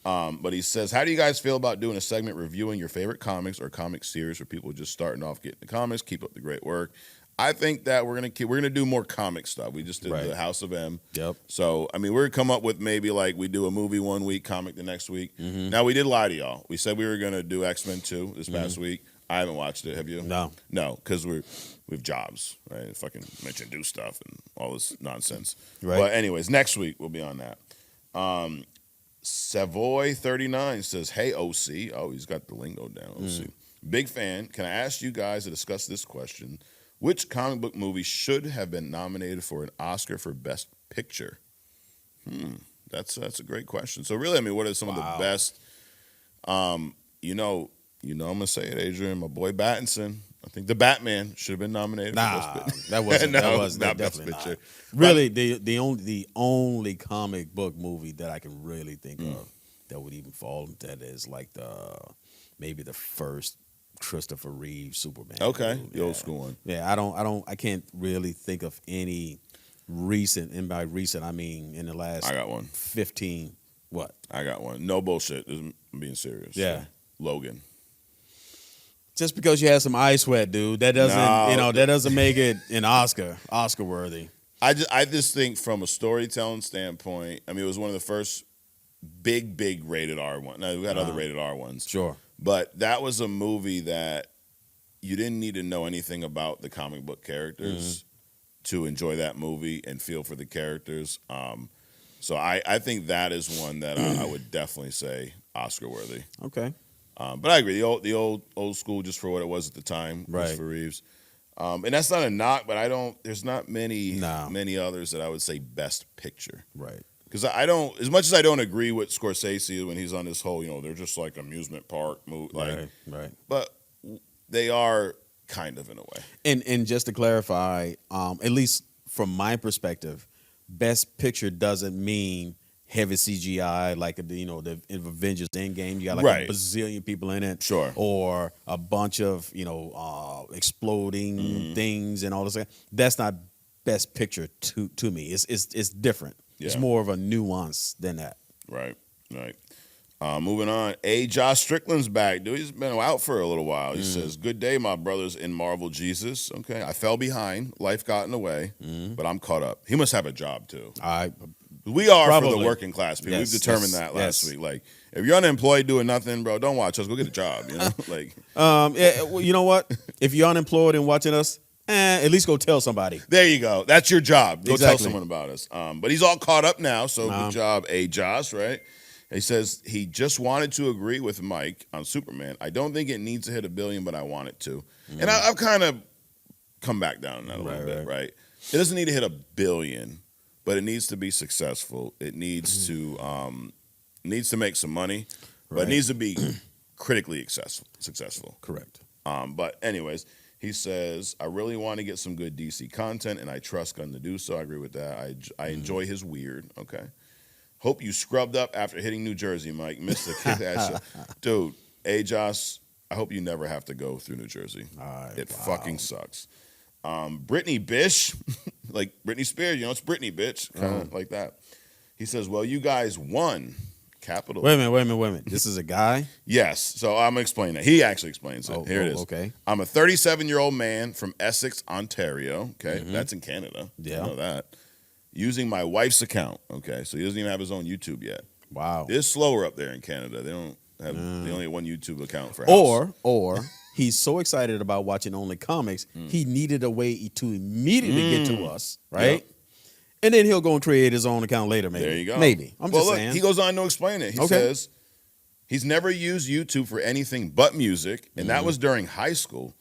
But he says, how do you guys feel about doing a segment reviewing your favorite comics or comic series for people just starting off getting the comics? Keep up the great work. I think that we're gonna do more comic stuff. We just did the House of M. Yep. So I mean, we're gonna come up with maybe like we do a movie one week, comic the next week. Mm-hmm. Now we did lie to y'all. We said we were gonna do X-Men 2 this past week. I haven't watched it. Have you? No, because we have jobs, right? Fucking mention do stuff and all this nonsense. Right. But anyways, next week we'll be on that. Savoy39 says, "Hey OC." Oh, he's got the lingo down. OC. Big fan. Can I ask you guys to discuss this question? Which comic book movie should have been nominated for an Oscar for Best Picture? That's a great question. So really, I mean, what are some of the best? I'm gonna say it, Adrian. My boy Pattinson. I think the Batman should have been nominated. For Best Picture. That wasn't. that wasn't not definitely Best Picture. Not. Really, the only comic book movie that I can really think of that would even fall into that is like maybe the first Christopher Reeve Superman. Okay, the old school one. Yeah, I can't really think of any recent, and by recent I mean in the last I got one. 15 what? I got one. No bullshit. I'm being serious. Yeah. So, Logan. Just because you had some eye sweat, dude, that doesn't that doesn't make it an Oscar worthy. I just think from a storytelling standpoint, I mean, it was one of the first big rated R ones. Now we had other rated R ones. Sure. But that was a movie that you didn't need to know anything about the comic book characters to enjoy that movie and feel for the characters. So I think that is one that I would definitely say Oscar worthy. Okay. But I agree. The old school, just for what it was at the time, was for Reeves. And that's not a knock, but there's not many others that I would say Best Picture. Right. Because I don't, as much as I don't agree with Scorsese when he's on this whole, they're just like amusement park movie, Right. but they are kind of in a way. And just to clarify, at least from my perspective, Best Picture doesn't mean heavy CGI like the Avengers Endgame. You got like Right. a bazillion people in it, Sure. or a bunch of exploding things and all this. That's not Best Picture to me. It's different. It's Yeah. more of a nuance than that. Right. Moving on. Josh Strickland's back, dude. He's been out for a little while. He says, "Good day, my brothers in Marvel Jesus. Okay, I fell behind. Life got in the way, but I'm caught up." He must have a job too. We are for the Probably. working class people. Yes, We've determined yes, that last yes. week. Like, if you're unemployed doing nothing, bro, don't watch us. Go get a job. Like, Yeah, well, you know what? If you're unemployed and watching us, at least go tell somebody. there you go. That's your job. Go tell Exactly. someone about us. But he's all caught up now, so good job, Josh, right? He says he just wanted to agree with Mike on Superman. I don't think it needs to hit $1 billion, but I want it to. And I've kind of come back down on that a little bit, right? It doesn't need to hit $1 billion, but it needs to be successful. It needs to make some money, but it needs to be critically successful. Correct. But anyways, he says, I really want to get some good DC content, and I trust Gunn to do so. I agree with that. I enjoy his weird. Okay. Hope you scrubbed up after hitting New Jersey, Mike. Missed the kick-ass shot. Dude, Josh, I hope you never have to go through New Jersey. It fucking sucks. Brittany Bish, like Britney Spears, it's Britney, bitch. Kind of like that. He says, well, you guys won. Capital. Wait a minute. This is a guy? Yes. So I'm going to explain that. He actually explains it. Here it is. Okay. I'm a 37-year-old man from Essex, Ontario. Okay. That's in Canada. Yeah. I know that. Using my wife's account. Okay. So he doesn't even have his own YouTube yet. Wow. It's slower up there in Canada. They don't have, they only have one YouTube account for house. Or he's so excited about watching only comics, he needed a way to immediately get to us, right? Yep. And then he'll go and create his own account later, maybe. There you go. Maybe. I'm just saying. He goes on to explain it. He says he's never used YouTube for anything but music, and that was during high school.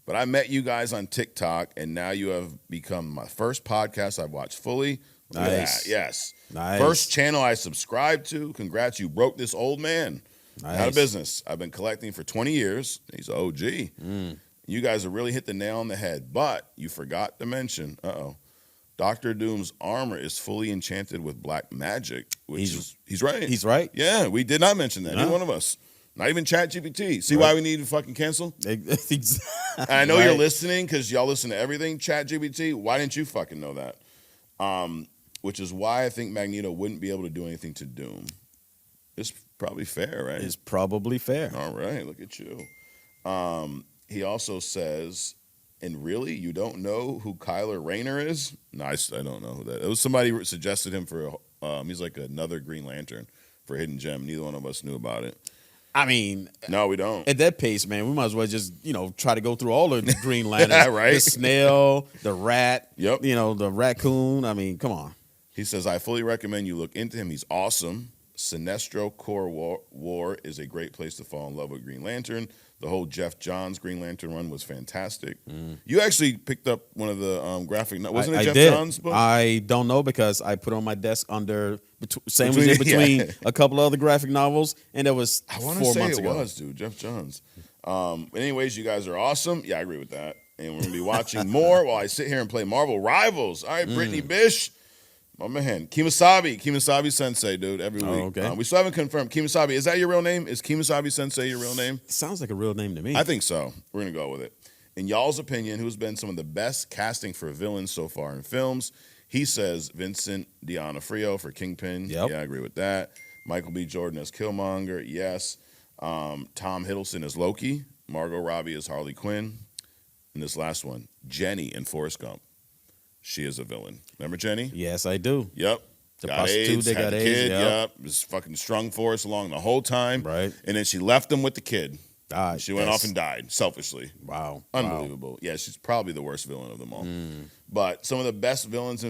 But I met you guys on TikTok, and now you have become my first podcast I've watched fully. Look at Nice. that. Yes. Nice. First channel I subscribed to. Congrats, you broke this old man Nice. out of business. I've been collecting for 20 years. He's an OG. You guys have really hit the nail on the head, but you forgot to mention, Dr. Doom's armor is fully enchanted with black magic, which he's right. He's right. Yeah, we did not mention that. No. Neither one of us. Not even ChatGPT. See why we need to fucking cancel? I know you're listening because y'all listen to everything. ChatGPT, why didn't you fucking know that? Which is why I think Magneto wouldn't be able to do anything to Doom. It's probably fair, right? It's probably fair. All right, look at you. He also says, and really, you don't know who Kyler Rayner is? No, I don't know who that is. It was somebody who suggested him for, he's like another Green Lantern for Hidden Gem. Neither one of us knew about it. I mean, no, we don't. At that pace, man, we might as well just, try to go through all the Green Lanterns. Right? The snail, the rat, Yep. The raccoon. I mean, come on. He says, I fully recommend you look into him. He's awesome. Sinestro Corps War is a great place to fall in love with Green Lantern. The whole Jeff Johns Green Lantern run was fantastic. You actually picked up one of the graphic novels. Wasn't it Jeff Johns' book? I don't know because I put on my desk sandwiched in between a couple other graphic novels, and it was I want 4 to months say it ago. was, dude. Jeff Johns. Anyways, you guys are awesome. Yeah, I agree with that. And we're going to be watching more while I sit here and play Marvel Rivals. All right, Brittany Bish. My man, Kemosabe Sensei, dude, every week. Okay. We still haven't confirmed. Kemosabe, is that your real name? Is Kemosabe Sensei your real name? It sounds like a real name to me. I think so. We're going to go with it. In y'all's opinion, who's been some of the best casting for villains so far in films? He says Vincent D'Onofrio for Kingpin. Yep. Yeah, I agree with that. Michael B. Jordan as Killmonger. Yes. Tom Hiddleston as Loki. Margot Robbie as Harley Quinn. And this last one, Jenny in Forrest Gump. She is a villain. Remember Jenny? Yes, I do. Yep. The got prostitute AIDS, that had got the AIDS, kid. yep. Was fucking strung for us along the whole time. Right. And then she left him with the kid. She went yes. off and died selfishly. Wow. Unbelievable. Yeah, she's probably the worst villain of them all. But some of the best villains,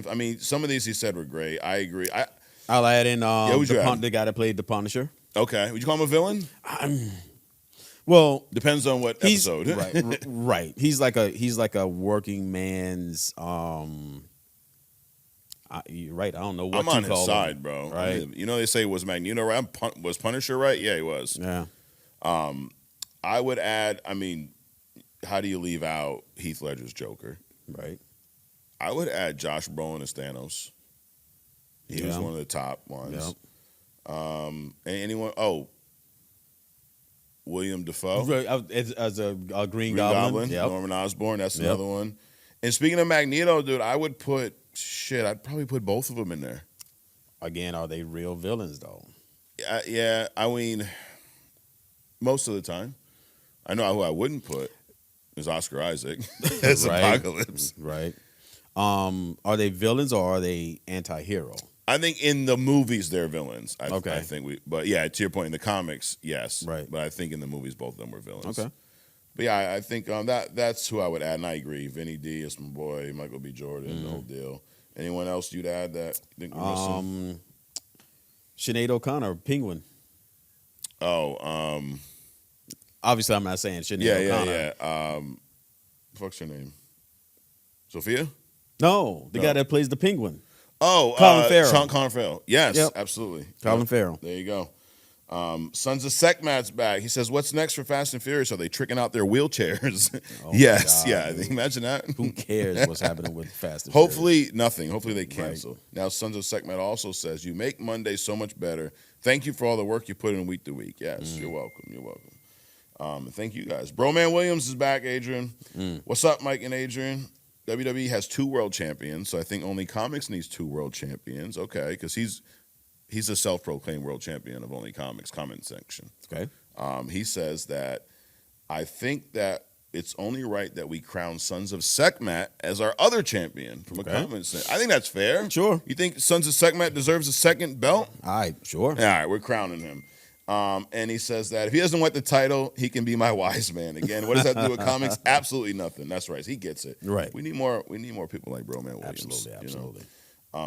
some of these he said were great. I agree. I'll add in who'd you add? the guy that played the Punisher. Okay. Would you call him a villain? Well, depends on what episode. Right. He's like a working man's You're right. I don't know what I'm to on his call side, him, bro. right? You know they say was Magneto right? Was Punisher right? Yeah, he was. Yeah. I would add. I mean, how do you leave out Heath Ledger's Joker? Right. I would add Josh Brolin as Thanos. He was one of the top ones. Yeah. And anyone? Oh, William Dafoe. Right, as a Green Goblin. Yep. Norman Osborn. That's another one. And speaking of Magneto, dude, I would put I'd probably put both of them in there. Again, are they real villains though? Yeah. I mean, most of the time. I know who I wouldn't put is Oscar Isaac as Apocalypse. Right. Are they villains or are they anti-hero? I think in the movies they're villains. I Okay. think but yeah, to your point, in the comics, yes. Right. But I think in the movies both of them were villains. Okay. But yeah, I think that's who I would add, and I agree. Vinny D is my boy, Michael B. Jordan, the whole deal. Anyone else you'd add that you think we're missing? Sinead O'Connor, Penguin. Oh, Obviously, I'm not saying Sinead O'Connor. Yeah. Fuck's her name? Sophia? No, the guy that plays the Penguin. Oh, Colin Farrell. Colin Farrell. Yes, Yep. absolutely. Colin Farrell. There you go. Sons of Sekhmat's back. He says, "What's next for Fast and Furious? Are they tricking out their wheelchairs?" Oh yes, God, yeah. dude. Imagine that. Who cares what's happening with Fast and Hopefully, nothing. Hopefully, they cancel. Right. Now, Sons of Sekhmet also says, "You make Monday so much better. Thank you for all the work you put in week to week." Yes, you're welcome. You're welcome. Thank you guys. Broman Williams is back, Adrian. What's up, Mike and Adrian? WWE has 2 world champions, so I think only comics needs 2 world champions. Okay, because he's a self-proclaimed world champion of only comics, comment section. Okay. He says that I think that it's only right that we crown Sons of Sekhmet as our other champion from a comment section. I think that's fair. Sure. You think Sons of Sekhmet deserves a second belt? All right, sure. All right, we're crowning him. And he says that if he doesn't want the title, he can be my wise man. Again, what does that do with comics? Absolutely nothing. That's right. He gets it. Right. We need more people like Broman Williams. Absolutely.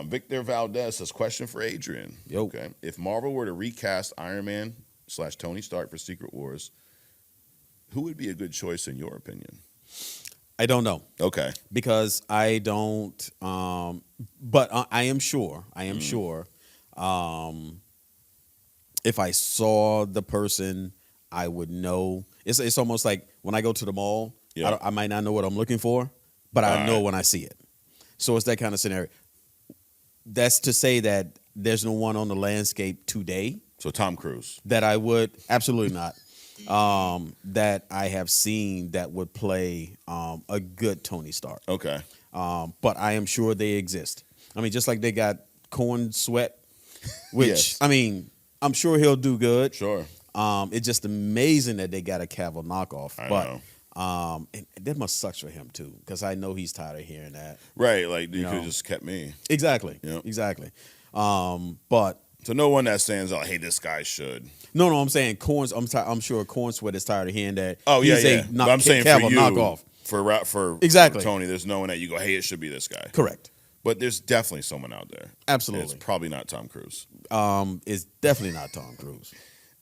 Victor Valdez says, question for Adrian. Yo. Okay. If Marvel were to recast Iron Man / Tony Stark for Secret Wars, who would be a good choice in your opinion? I don't know. Okay. Because I don't, but I am sure, if I saw the person, I would know. It's almost like when I go to the mall, I might not know what I'm looking for, but I know when I see it. So it's that kind of scenario. That's to say that there's no one on the landscape today. So Tom Cruise. That I would, absolutely not. That I have seen that would play a good Tony Stark. Okay. But I am sure they exist. I mean, just like they got Corn Sweat, which, Yes. I mean, I'm sure he'll do good. Sure. It's just amazing that they got a Cavill knockoff. I but know. and that must suck for him too, because I know he's tired of hearing that. Right. Like you could know. have just kept me. Exactly. Yep. Exactly. But So no one that stands out, hey, this guy should. no, I'm saying I'm sure Corn Sweat is tired of hearing that. Oh, yeah, he's yeah. a But I'm saying for Cavill you, knockoff. for Exactly. Tony, there's no one that you go, hey, it should be this guy. Correct. But there's definitely someone out there. Absolutely. It's probably not Tom Cruise. It's definitely not Tom Cruise.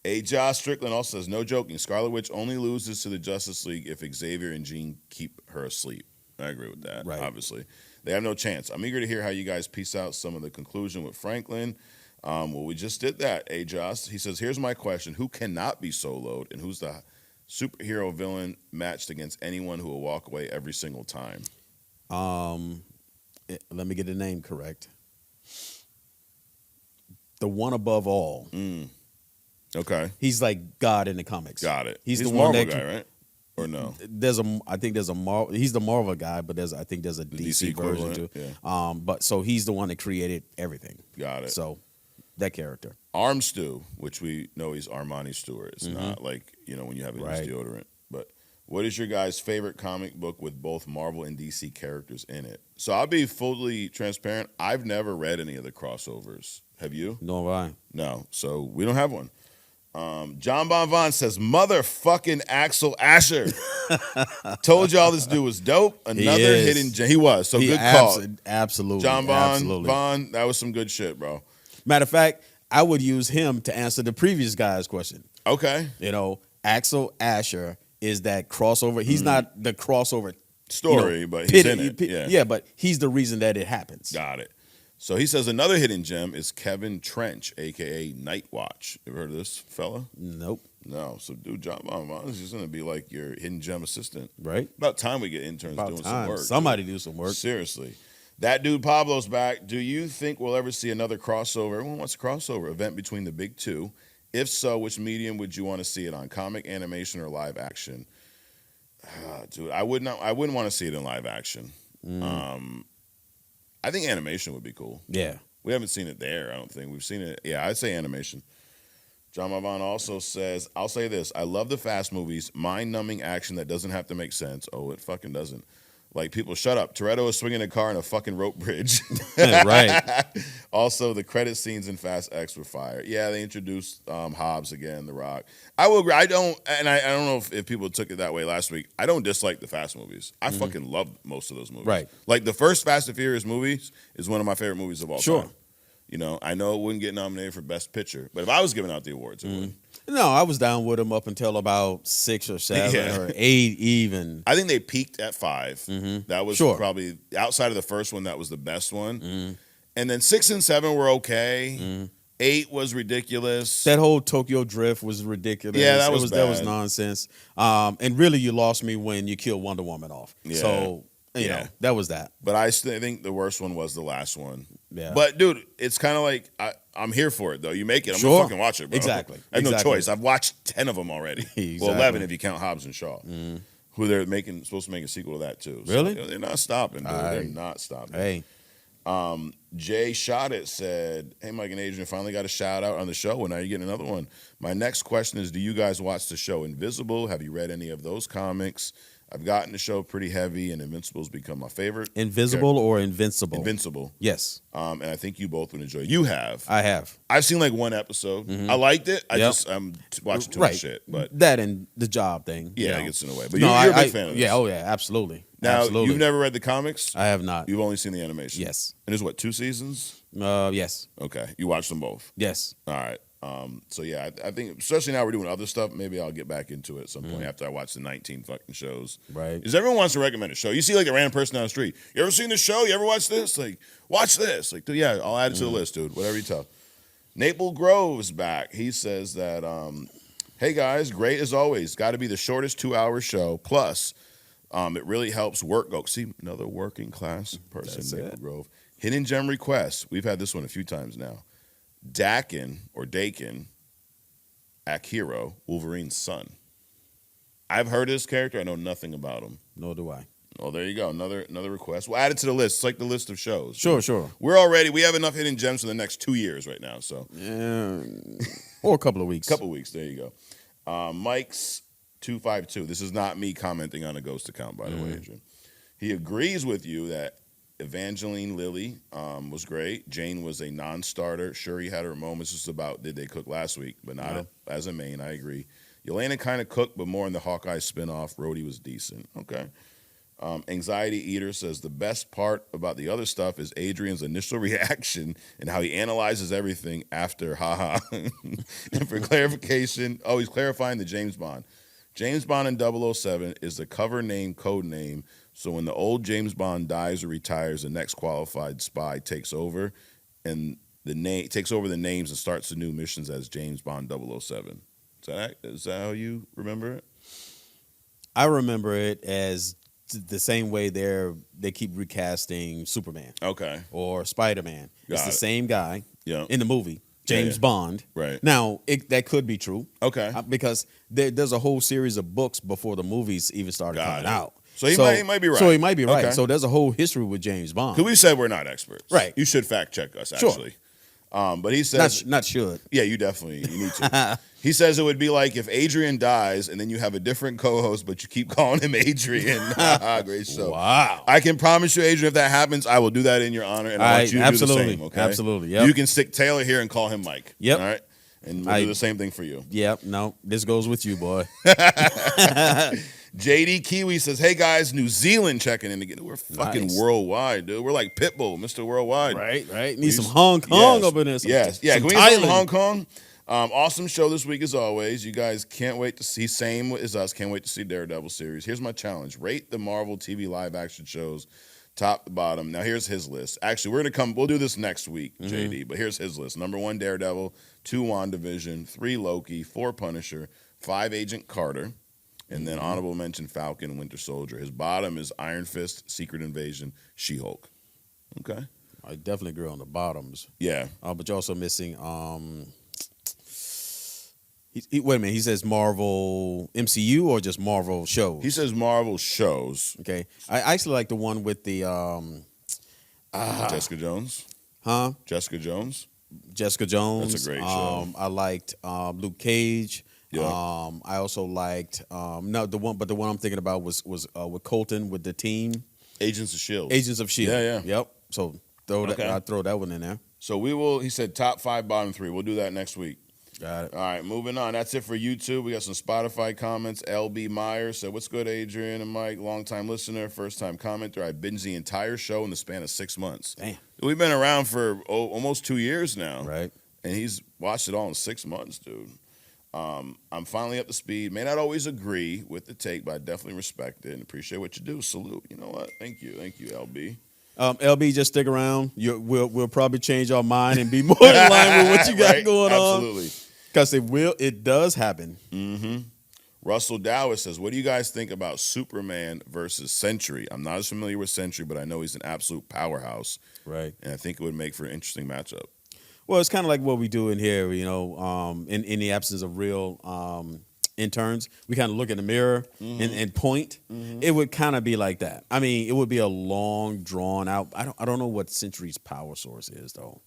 A Josh Strickland also says, no joking, Scarlet Witch only loses to the Justice League if Xavier and Jean keep her asleep. I agree with that, Right. obviously. They have no chance. I'm eager to hear how you guys piece out some of the conclusion with Franklin. Well, we just did that, A Josh. He says, here's my question. Who cannot be soloed, and who's the superhero villain matched against anyone who will walk away every single time? Let me get the name correct. The one above all. Okay. He's like God in the comics. Got it. He's the a one Marvel that guy, right? Or no? I think there's a Marvel. He's the Marvel guy, but I think there's a DC version equivalent, too. But so he's the one that created everything. Got it. So that character. Arm Stew, which we know he's Armani Stewart. It's not like, when you have it Right. use deodorant. But what is your guys' favorite comic book with both Marvel and DC characters in it? So I'll be fully transparent. I've never read any of the crossovers. Have you? No, I. No. So we don't have one. John Bonvon says, motherfucking Axel Asher. Told y'all this dude was dope. Another is. hidden gem. He was. So good call. Absolutely. John absolutely. Bond, that was some good shit, bro. Matter of fact, I would use him to answer the previous guy's question. Okay. Axel Asher is that crossover. He's not the crossover Story, but he's in it. Yeah, but he's the reason that it happens. Got it. So he says another hidden gem is Kevin Trench, aka Night Watch. Ever heard of this fella? Nope. No. So dude, John Bon is just gonna be like your hidden gem assistant. Right. About time we get interns About doing time. some work. Somebody do some work. Seriously. That dude Pablo's back. Do you think we'll ever see another crossover? Everyone wants a crossover event between the big two. If so, which medium would you want to see it on? Comic, animation, or live action? Dude, I wouldn't want to see it in live action. I think animation would be cool. Yeah. We haven't seen it there, I don't think. We've seen it. Yeah, I'd say animation. John Mavon also says, I'll say this. I love the fast movies, mind-numbing action that doesn't have to make sense. Oh, it fucking doesn't. Like, people, shut up. Toretto is swinging a car in a fucking rope bridge. Right. Also, the credit scenes in Fast X were fire. Yeah, they introduced Hobbs again, The Rock. I will agree. I don't know if people took it that way last week. I don't dislike the Fast movies. I fucking love most of those movies. Right. Like, the first Fast and Furious movies is one of my favorite movies of all Sure. time. You know, I know it wouldn't get nominated for Best Picture, but if I was giving out the awards, it would. No, I was down with him up until about 6 or 7 Yeah. or 8 even. I think they peaked at 5. That was Sure. probably, outside of the first one, that was the best one. And then 6 and 7 were okay. 8 was ridiculous. That whole Tokyo Drift was ridiculous. Yeah, that was that was bad. nonsense. And really, you lost me when you killed Wonder Woman off. Yeah. So you know that was that. But I still think the worst one was the last one. Yeah. But dude, it's kind of like I'm here for it though. You make it, I'm Sure. gonna fucking watch it, bro. Exactly. I have no Exactly. choice. I've watched 10 of them already. Exactly. Well, 11 if you count Hobbs and Shaw, who they're supposed to make a sequel to that too. So, Really? you know, they're not stopping. Dude. They're not stopping. Hey, Jay Shot It said, "Hey, Mike and Adrian, finally got a shout out on the show, and now you're getting another one. My next question is, do you guys watch the show Invisible? Have you read any of those comics? I've gotten the show pretty heavy, and Invincible's become my favorite. Invisible or Invincible? Invincible. Yes, And I think you both would enjoy it. You have. I have. I've seen like one episode. I liked it. I'm watching too much Right. shit. But That and the job thing. yeah, you it know. gets in the way. But No, you're a big I- fan of this. Yeah, oh yeah, absolutely. Now, Absolutely. you've never read the comics? I have not. You've only seen the animation? Yes. And there's what, 2 seasons? Yes. Okay. You watched them both? Yes. All right. So yeah, I think especially now we're doing other stuff. Maybe I'll get back into it at some point after I watch the 19 fucking shows. Right. Because everyone wants to recommend a show. You see like a random person down the street. You ever seen this show? You ever watch this? Like, watch this. Like, dude, yeah, I'll add it to the list, dude. Whatever you tell. Naple Grove's back. He says that, hey guys, great as always. Got to be the shortest 2-hour show. Plus, it really helps work go. See, another working class person. That's Naple it. Grove. Hidden gem requests. We've had this one a few times now. Daken or Daken, Akira, Wolverine's son. I've heard of this character. I know nothing about him. Nor do I. Oh, there you go. Another request. We'll add it to the list. It's like the list of shows. Sure, sure. We have enough hidden gems for the next 2 years right now. So Yeah. Or a couple of weeks. couple weeks. There you go. Mike's 252. This is not me commenting on a ghost account, by the way, Adrian. He agrees with you that Evangeline Lilly was great. Jane was a non-starter. Shuri had her moments. Just about did they cook last week, but not as a main. I agree. Yelena kind of cooked, but more in the Hawkeye spinoff. Rhodey was decent. Okay. Anxiety Eater says the best part about the other stuff is Adrian's initial reaction and how he analyzes everything after haha. And for clarification, he's clarifying the James Bond. James Bond in 007 is the cover name, code name. So when the old James Bond dies or retires, the next qualified spy takes over and takes over the names and starts the new missions as James Bond 007. Is that how you remember it? I remember it as the same way they keep recasting Superman Okay. or Spiderman. It's Got the it. same guy Yeah. in the movie, James Yeah. Bond. Right. Now, that could be true. Okay. Because there's a whole series of books before the movies even started Got coming it. out. So he might be right. So he might be right. Okay. So there's a whole history with James Bond. Because we said we're not experts. Right. You should fact check us, Sure. actually. But he says, Not should. yeah, you need to. He says it would be like if Adrian dies and then you have a different co-host, but you keep calling him Adrian. Great show. Wow. I can promise you, Adrian, if that happens, I will do that in your honor, and I want you to do the same. Okay. Absolutely. Yep. You can stick Taylor here and call him Mike. Yep. All right. And we'll do the same thing for you. Yep. No, this goes with you, boy. JD Kiwi says, hey guys, New Zealand checking in again. We're fucking Nice. worldwide, dude. We're like Pitbull, Mr. Worldwide. Right. Need some Hong Kong up in there. Yes. Yeah. Some Can we get some Thailand. Hong Kong? Awesome show this week as always. You guys can't wait to see. Same as us. Can't wait to see Daredevil series. Here's my challenge: rate the Marvel TV live action shows top to bottom. Now here's his list. Actually, we'll do this next week, JD, but here's his list. Number 1, Daredevil, 2, WandaVision, 3, Loki, 4, Punisher, 5, Agent Carter, and then honorable mention Falcon and Winter Soldier. His bottom is Iron Fist, Secret Invasion, She-Hulk. Okay. I definitely agree on the bottoms. Yeah. But you're also missing. Wait a minute. He says Marvel MCU or just Marvel shows. He says Marvel shows. Okay. I actually like the one with the Jessica Jones. Jessica Jones. Jessica Jones. That's a great show. I liked Luke Cage. Yeah. I also liked the one I'm thinking about was with Colton with the team. Agents of S.H.I.E.L.D. Agents of S.H.I.E.L.D. Yeah. Yep. So I throw that one in there. So he said top 5, bottom 3. We'll do that next week. Got it. All right, moving on. That's it for YouTube. We got some Spotify comments. LB Myers said, "What's good, Adrian and Mike? Long-time listener, first-time commenter. I binged the entire show in the span of 6 months." Damn. We've been around for almost 2 years now. Right. And he's watched it all in 6 months, dude. I'm finally up to speed. May not always agree with the take, but I definitely respect it and appreciate what you do. Salute. You know what? Thank you, LB. LB, just stick around. We'll probably change our mind and be more in line with what you got right? going on. Absolutely. Because it does happen. Mm-hmm. Russell Dowis says, "What do you guys think about Superman versus Sentry? I'm not as familiar with Sentry, but I know he's an absolute powerhouse. Right. And I think it would make for an interesting matchup." Well, it's kind of like what we do in here, in the absence of real interns, we kind of look in the mirror and point. Mm-hmm. It would kind of be like that. I mean, it would be a long, drawn out. I don't know what Sentry's power source is, though.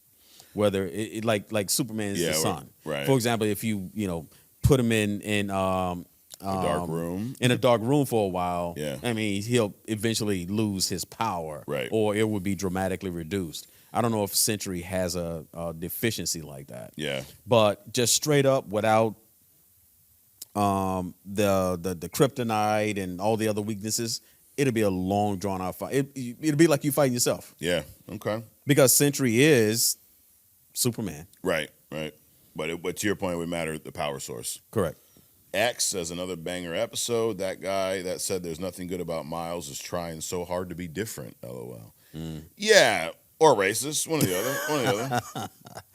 Whether it like Superman is the sun. Right. For example, if you put him in a dark room. In a dark room for a while, yeah. I mean, he'll eventually lose his power. Right. Or it would be dramatically reduced. I don't know if Sentry has a deficiency like that. Yeah. But just straight up without the kryptonite and all the other weaknesses, it'll be a long drawn out fight. It'll be like you fighting yourself. Yeah. Okay. Because Sentry is Superman. Right. But to your point, it would matter the power source. Correct. X says, "Another banger episode. That guy that said there's nothing good about Miles is trying so hard to be different. LOL." Yeah. Or racist, one or the other.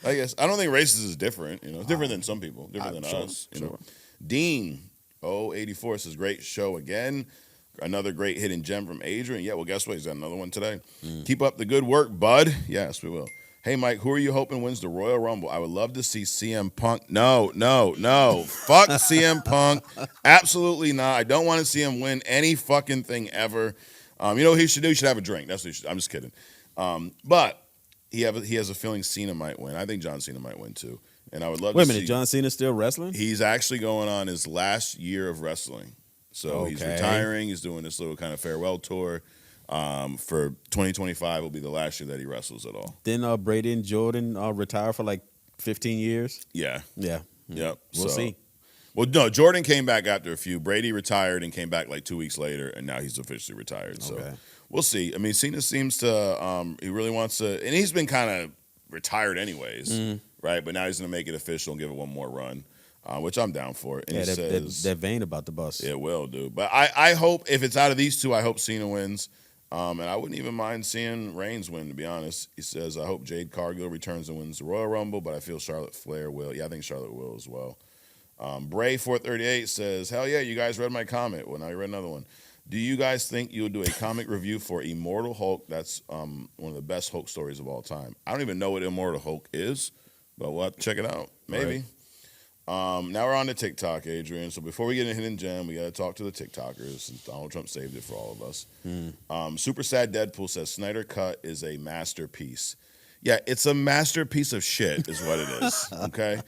I guess I don't think racist is different. It's different than some people, different than us. Sure. Dean 084 says, "Great show again. Another great hidden gem from Adrian." Yeah, well, guess what? He's got another one today. "Keep up the good work, bud." Yes, we will. "Hey, Mike, who are you hoping wins the Royal Rumble? I would love to see CM Punk." No. Fuck CM Punk. Absolutely not. I don't want to see him win any fucking thing ever. You know what he should do? He should have a drink. That's what he should. I'm just kidding. But he has a feeling Cena might win. I think John Cena might win too. And I would love to see. Wait a minute, John Cena's still wrestling? He's actually going on his last year of wrestling. So he's retiring. He's doing this little kind of farewell tour. For 2025 will be the last year that he wrestles at all. Didn't Brady and Jordan retire for like 15 years? Yeah. Yeah. Yep. We'll see. Well, no, Jordan came back after a few. Brady retired and came back like 2 weeks later, and now he's officially retired. So we'll see. I mean, Cena seems to, he really wants to, and he's been kind of retired anyways, right? But now he's going to make it official and give it one more run, which I'm down for. And yeah, he says, that vein about the bus. It will, dude. But I hope, if it's out of these two, I hope Cena wins. And I wouldn't even mind seeing Reigns win, to be honest. He says, "I hope Jade Cargill returns and wins the Royal Rumble, but I feel Charlotte Flair will." Yeah, I think Charlotte will as well. Bray438 says, "Hell yeah, you guys read my comment." Well, now you read another one. "Do you guys think you'll do a comic review for Immortal Hulk? That's one of the best Hulk stories of all time." I don't even know what Immortal Hulk is, but we'll have to check it out. Maybe. Right. Now we're on to TikTok, Adrian. So before we get into Hidden Gem, we got to talk to the TikTokers since Donald Trump saved it for all of us. Super Sad Deadpool says, "Snydercut is a masterpiece." Yeah, it's a masterpiece of shit is what it is, okay?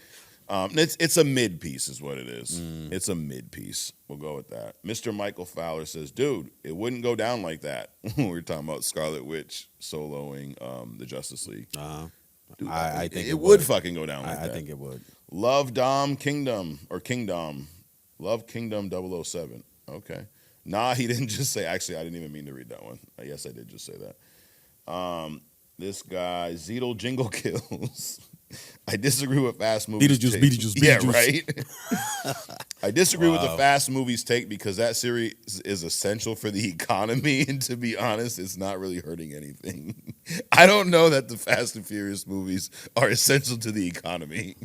It's a mid-piece is what it is. It's a mid-piece. We'll go with that. Mr. Michael Fowler says, "Dude, it wouldn't go down like that." We were talking about Scarlet Witch soloing the Justice League. Dude, I think it would fucking go down like that. I think it would. Love Dom Kingdom or Kingdom. Love Kingdom 007. Okay. Nah, he didn't just say. Actually, I didn't even mean to read that one. Yes, I did just say that. This guy, Zeedle Jingle Kills. I disagree with fast movies. Beetlejuice. Yeah, right. I disagree with the fast movies take because that series is essential for the economy, and to be honest, it's not really hurting anything. I don't know that the Fast and Furious movies are essential to the economy.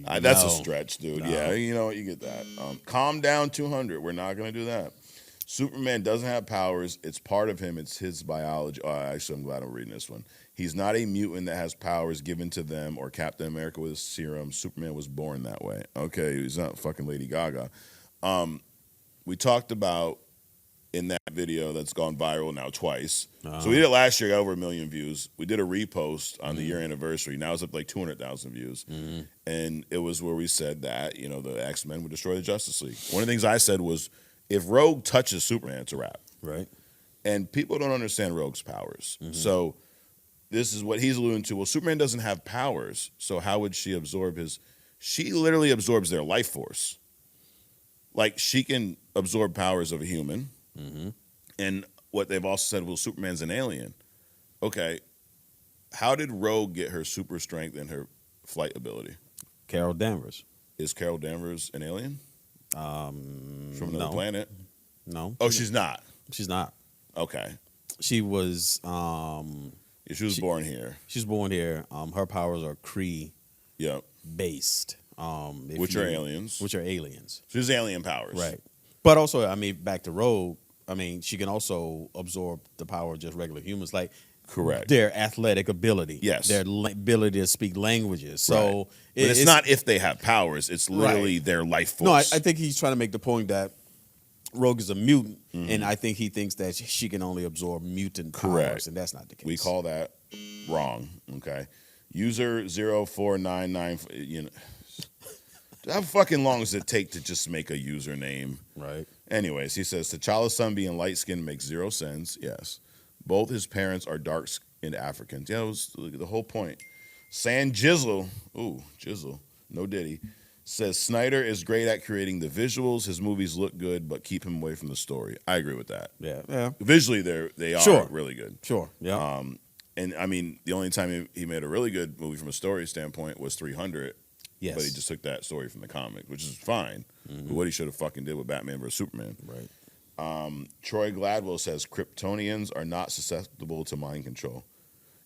That's a stretch, dude. No. Yeah, you know what? You get that. Calm down, 200. We're not going to do that. Superman doesn't have powers. It's part of him. It's his biology. Oh, actually, I'm glad I'm reading this one. He's not a mutant that has powers given to them or Captain America with a serum. Superman was born that way. Okay, he's not fucking Lady Gaga. We talked about in that video that's gone viral now twice. So we did it last year, got over 1 million views. We did a repost on the year anniversary. Now it's up like 200,000 views. And it was where we said that, you know, the X-Men would destroy the Justice League. One of the things I said was, if Rogue touches Superman, it's a wrap. Right. And people don't understand Rogue's powers. So this is what he's alluding to. Well, Superman doesn't have powers, so how would she absorb his... She literally absorbs their life force. Like, she can absorb powers of a human. And what they've also said, well, Superman's an alien. Okay. How did Rogue get her super strength and her flight ability? Carol Danvers. Is Carol Danvers an alien? From another planet? No. Oh, she's not? She's not. Okay. She was... she was born here. She's born here. Her powers are Kree based. Which are aliens. Which are aliens. She has alien powers. Right. But also, I mean, back to Rogue, I mean, she can also absorb the power of just regular humans. Like, correct. Their athletic ability. Yes. Their ability to speak languages. So, right. But it's not if they have powers. It's literally their life force. No, I think he's trying to make the point that Rogue is a mutant, and I think he thinks that she can only absorb mutant powers, and that's not the case. We call that wrong. Okay. User 0499. You know, how fucking long does it take to just make a username? Right. Anyways, he says T'Challa's son being light skinned makes 0 sense. Yes. Both his parents are dark skinned Africans. Yeah, it was the whole point. San Jizzle, Jizzle, no Diddy, says Snyder is great at creating the visuals. His movies look good, but keep him away from the story. I agree with that. Yeah. Visually, they are really good. Sure. Yeah. And I mean, the only time he made a really good movie from a story standpoint was 300. Yes. But he just took that story from the comic, which is fine. But what he should have fucking did with Batman vs Superman. Right. Troy Gladwell says Kryptonians are not susceptible to mind control.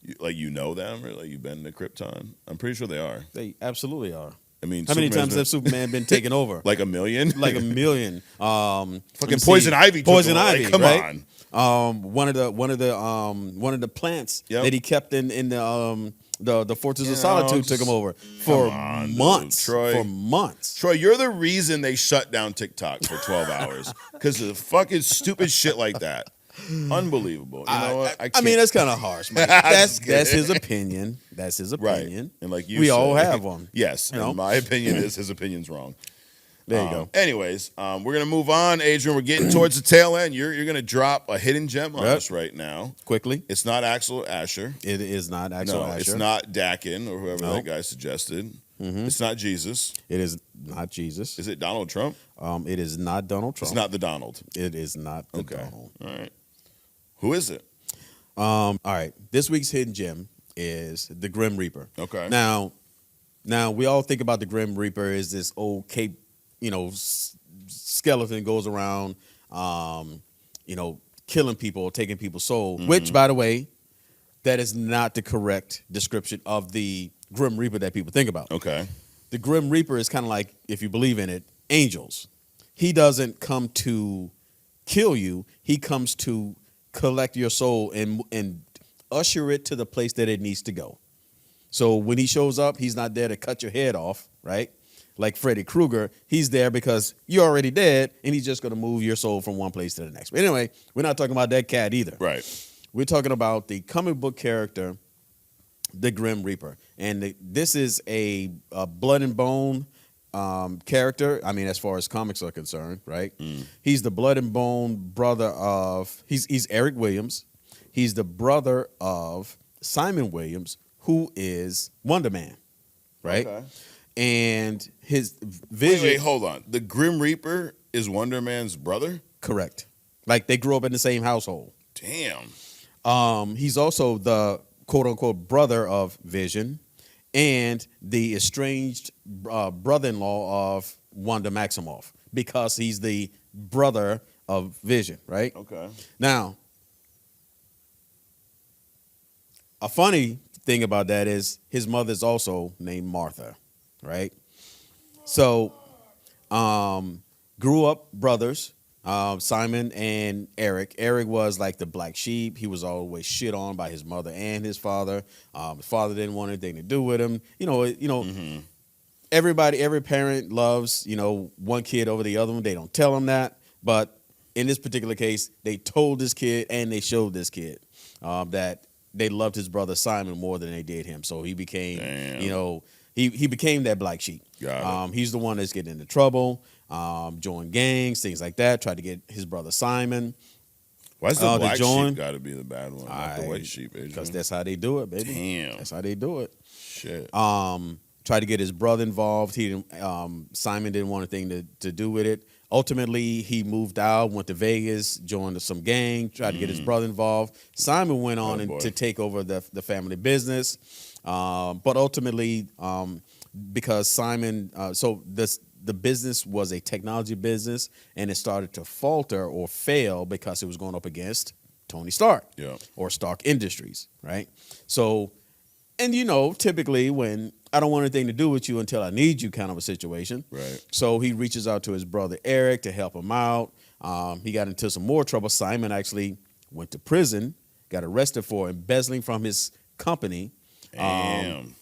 You know them, or like you've been to Krypton? I'm pretty sure they are. They absolutely are. I mean, how many times has Superman been taken over? Like 1 million? Like 1 million. Fucking Poison Ivy. Poison Ivy. Like, come right? on. One of the plants that he kept in the Fortress of Solitude took him over for months. Troy. For months. Troy, you're the reason they shut down TikTok for 12 hours because of fucking stupid shit like that. Unbelievable. You know what? I mean, that's kind of harsh, man. That's his opinion. That's his opinion. Right. And like we all have one. Yes. And my opinion is his opinion's wrong. There you go. Anyways, we're gonna move on, Adrian. We're getting towards the tail end. You're gonna drop a hidden gem on us right now. Quickly. It's not Axel Asher. It is not Axel Asher. It's not Daken or whoever that guy suggested. It's not Jesus. It is not Jesus. Is it Donald Trump? It is not Donald Trump. It's not the Donald. It is not the Donald. All right. Who is it? All right. This week's hidden gem is the Grim Reaper. Okay. Now we all think about the Grim Reaper as this old cape, skeleton goes around, killing people, taking people's soul. Which, by the way, that is not the correct description of the Grim Reaper that people think about. Okay. The Grim Reaper is kind of like, if you believe in it, angels. He doesn't come to kill you. He comes to collect your soul and usher it to the place that it needs to go. So when he shows up, he's not there to cut your head off, right? Like Freddy Krueger, he's there because you're already dead, and he's just going to move your soul from one place to the next. But anyway, we're not talking about that cat either. Right. We're talking about the comic book character, the Grim Reaper. And this is a blood and bone character. I mean, as far as comics are concerned, right? He's the blood and bone brother of, he's Eric Williams. He's the brother of Simon Williams, who is Wonder Man, right? Okay. And his vision. Wait, hold on. The Grim Reaper is Wonder Man's brother? Correct. Like they grew up in the same household. Damn. He's also the quote unquote brother of Vision and the estranged brother-in-law of Wanda Maximoff, because he's the brother of Vision, right? Okay. Now, a funny thing about that is his mother's also named Martha, right? So, grew up brothers, Simon and Eric. Eric was like the black sheep. He was always shit on by his mother and his father. His father didn't want anything to do with him. Every parent loves, one kid over the other one. They don't tell him that, but in this particular case, they told this kid and they showed this kid that they loved his brother Simon more than they did him. So he became, he became that black sheep. He's the one that's getting into trouble, joined gangs, things like that. Tried to get his brother Simon. Why's the black sheep got to be the bad one, not the white sheep? Because that's how they do it, baby. Damn, that's how they do it. Shit. Tried to get his brother involved. He didn't. Simon didn't want anything to do with it. Ultimately, he moved out, went to Vegas, joined some gang, tried to get his brother involved. Simon went on to take over the family business. But ultimately, because Simon, the business was a technology business, and it started to falter or fail because it was going up against Tony Stark or Stark Industries, right? So, and typically when I don't want anything to do with you until I need you kind of a situation. Right. So he reaches out to his brother Eric to help him out. He got into some more trouble. Simon actually went to prison, got arrested for embezzling from his company. Damn.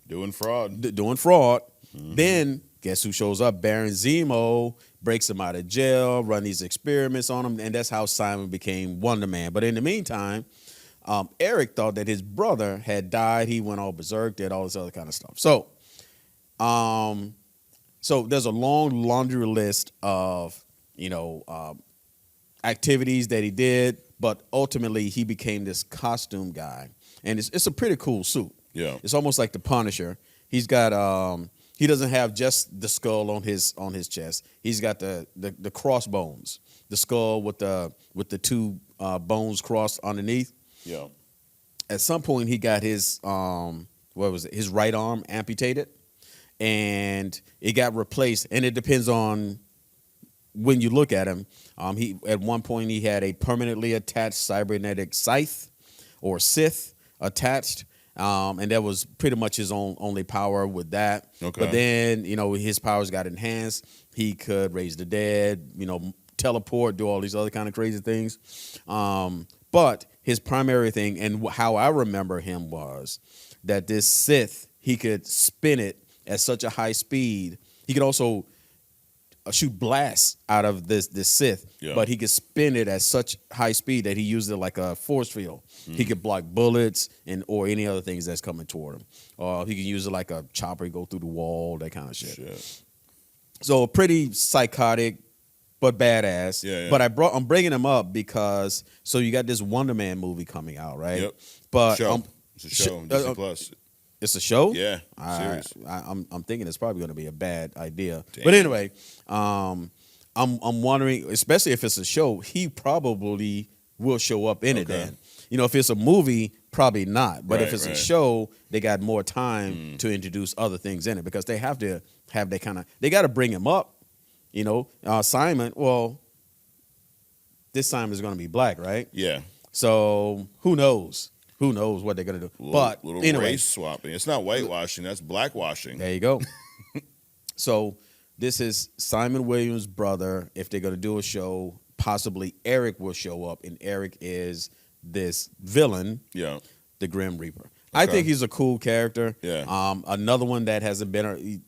Doing fraud. Doing fraud. Mm-hmm. Then guess who shows up? Baron Zemo breaks him out of jail, run these experiments on him, and that's how Simon became Wonder Man. But in the meantime, Eric thought that his brother had died. He went all berserk, did all this other kind of stuff. So, so there's a long laundry list of, activities that he did, but ultimately he became this costume guy. And it's a pretty cool suit. Yeah. It's almost like the Punisher. He's got he doesn't have just the skull on his chest. He's got the crossbones, the skull with the two bones crossed underneath. Yeah. At some point, he got his his right arm amputated, and it got replaced. And it depends on when you look at him. He at one point he had a permanently attached cybernetic scythe or Sith attached, and that was pretty much his only power with that. Okay. But then his powers got enhanced. He could raise the dead, teleport, do all these other kind of crazy things. But his primary thing, and how I remember him, was that this Sith, he could spin it at such a high speed. He could also shoot blasts out of this Sith, but he could spin it at such high speed that he used it like a force field. He could block bullets or any other things that's coming toward him. He could use it like a chopper, go through the wall, that kind of shit. So pretty psychotic, but badass. Yeah. But I'm bringing him up because you got this Wonder Man movie coming out, right? Yep. But it's a show. Disney Plus. It's a show. Yeah. Series. I'm thinking it's probably going to be a bad idea. Damn. But anyway, I'm wondering, especially if it's a show, he probably will show up in it. Then if it's a movie, probably not. But if it's a show, they got more time to introduce other things in it, because they have to have that kind of. They got to bring him up. Simon, this Simon's going to be black, right? Yeah. So who knows? Who knows what they're going to do? But little anyway, race swapping. It's not whitewashing. That's blackwashing. There you go. So this is Simon Williams' brother. If they're going to do a show, possibly Eric will show up, and Eric is this villain, the Grim Reaper. Okay. I think he's a cool character. Yeah. Another one that hasn't been.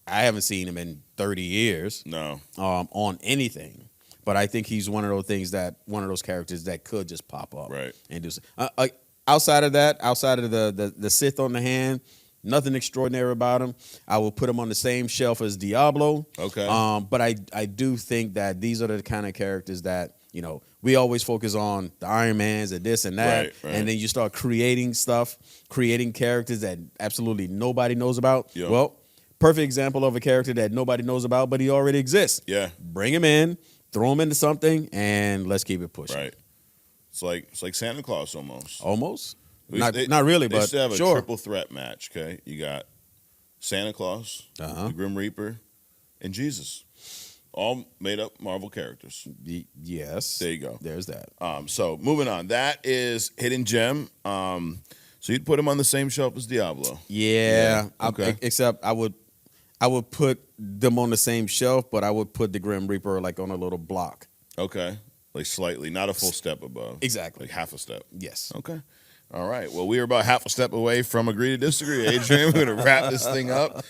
I haven't seen him in 30 years. No. On anything. But I think he's one of those characters that could just pop up. Right. And do outside of that, outside of the Sith on the hand, nothing extraordinary about him. I will put him on the same shelf as Diablo. Okay. But I do think that these are the kind of characters that, we always focus on the Iron Mans and this and that. Right. And then you start creating characters that absolutely nobody knows about. Yep. Well, perfect example of a character that nobody knows about, but he already exists. Yeah. Bring him in, throw him into something, and let's keep it pushing. Right. It's like Santa Claus almost. Almost. Not really, they but should have a sure. triple threat match. Okay, you got Santa Claus, the Grim Reaper, and Jesus, all made up Marvel characters. Yes, There you go. There's that. So moving on, that is Hidden Gem. So you'd put him on the same shelf as Diablo. Yeah. Okay. Except I would put them on the same shelf, but I would put the Grim Reaper like on a little block. Okay, like slightly, not a full step above. Exactly. Like half a step. Yes. Okay. All right. Well, we are about half a step away from agree to disagree, Adrian. We're going to wrap this thing up.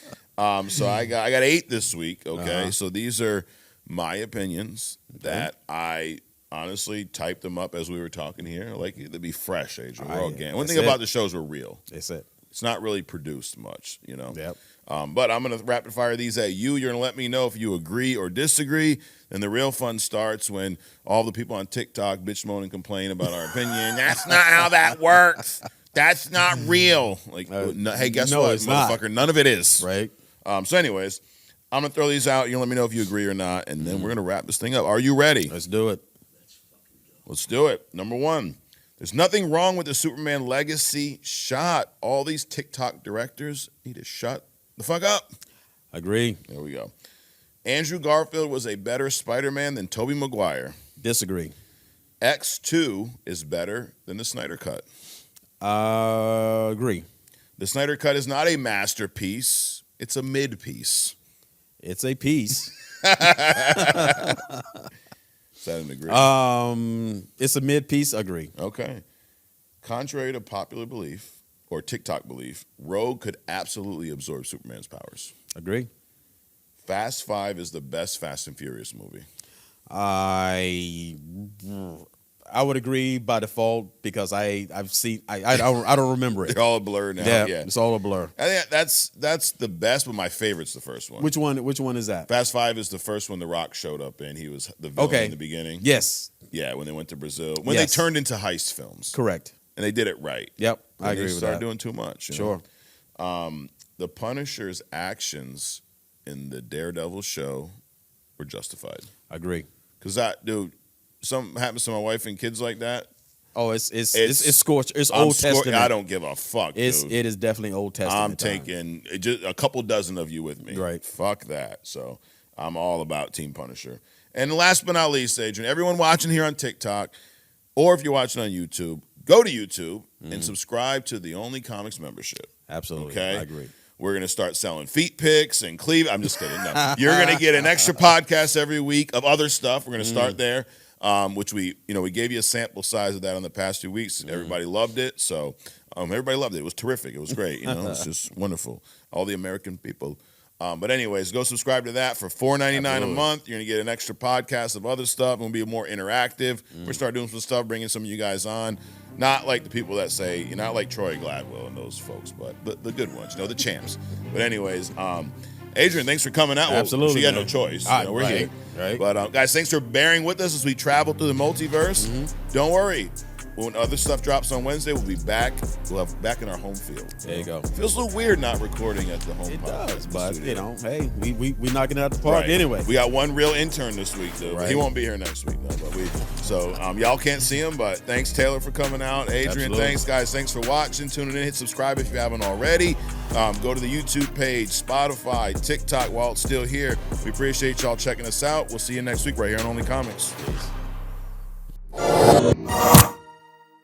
So I got 8 this week. Okay. So these are my opinions that I honestly typed them up as we were talking here. I like it to be fresh, Adrian. We're organic. One thing about the shows, we're real. That's it. It's not really produced much, you know. Yep. But I'm going to rapid fire these at you. You're going to let me know if you agree or disagree. And the real fun starts when all the people on TikTok bitch, moan, and complain about our opinion. That's not how that works. That's not real. Like, hey, guess what, motherfucker? None of it is. Right. So anyways, I'm going to throw these out. You're going to let me know if you agree or not. And then we're going to wrap this thing up. Are you ready? Let's do it. Let's do it. Number 1. There's nothing wrong with the Superman legacy shot. All these TikTok directors need to shut the fuck up. Agree. There we go. Andrew Garfield was a better Spider-Man than Tobey Maguire. Disagree. X2 is better than the Snyder Cut. Agree. The Snyder Cut is not a masterpiece. It's a mid-piece. It's a piece. Is that an agree? It's a mid-piece. Agree. Okay. Contrary to popular belief, or TikTok belief, Rogue could absolutely absorb Superman's powers. Agree. Fast 5 is the best Fast and Furious movie. I would agree by default because I've seen I don't remember it. They're all a blur now. Yeah, Yeah. it's all a blur. I think that's the best, but my favorite's the first one. Which one is that? Fast 5 is the first one The Rock showed up in. He was the villain in the beginning. Yes. Yeah, when they went to Brazil. When they turned into heist films. Correct. And they did it right. Yep, when I agree with that. They started doing too much. Sure. The Punisher's actions in the Daredevil show were justified. Agree. Because that, dude, something happens to my wife and kids like that. Oh, it's scorched. It's Old Testament. I don't give a fuck. Dude. It is definitely Old Testament. I'm taking just a couple dozen of you with me. Right. Fuck that. So I'm all about Team Punisher. And last but not least, Adrian, everyone watching here on TikTok, or if you're watching on YouTube, go to YouTube and subscribe to the Only Comics membership. Absolutely. Okay. I agree. We're going to start selling feet pics and cleave. I'm just kidding. No. You're going to get an extra podcast every week of other stuff. We're going to start there, which we gave you a sample size of that on the past 2 weeks. Everybody loved it. So everybody loved it. It was terrific. It was great. It's just wonderful. All the American people. But anyways, go subscribe to that for $4.99 a month. You're going to get an extra podcast of other stuff. We'll be more interactive. We're going to start doing some stuff, bringing some of you guys on. Not like the people that say, you're not like Troy Gladwell and those folks, but the good ones, the champs. But anyways, Adrian, thanks for coming out. Absolutely. She had no choice. We're here. Right. But guys, thanks for bearing with us as we travel through the multiverse. Don't worry. When other stuff drops on Wednesday, we'll be back. We'll have back in our home field. There you go. Feels a little weird not recording at the home. It podcast, does, the but studio. hey, we knocking it out the park anyway. We got one real intern this week, though. Right. He won't be here next week, though. But y'all can't see him, but thanks Taylor for coming out. Adrian, Absolutely. Thanks guys. Thanks for watching, tuning in. Hit subscribe if you haven't already. Go to the YouTube page, Spotify, TikTok while it's still here. We appreciate y'all checking us out. We'll see you next week right here on Only Comics. Peace.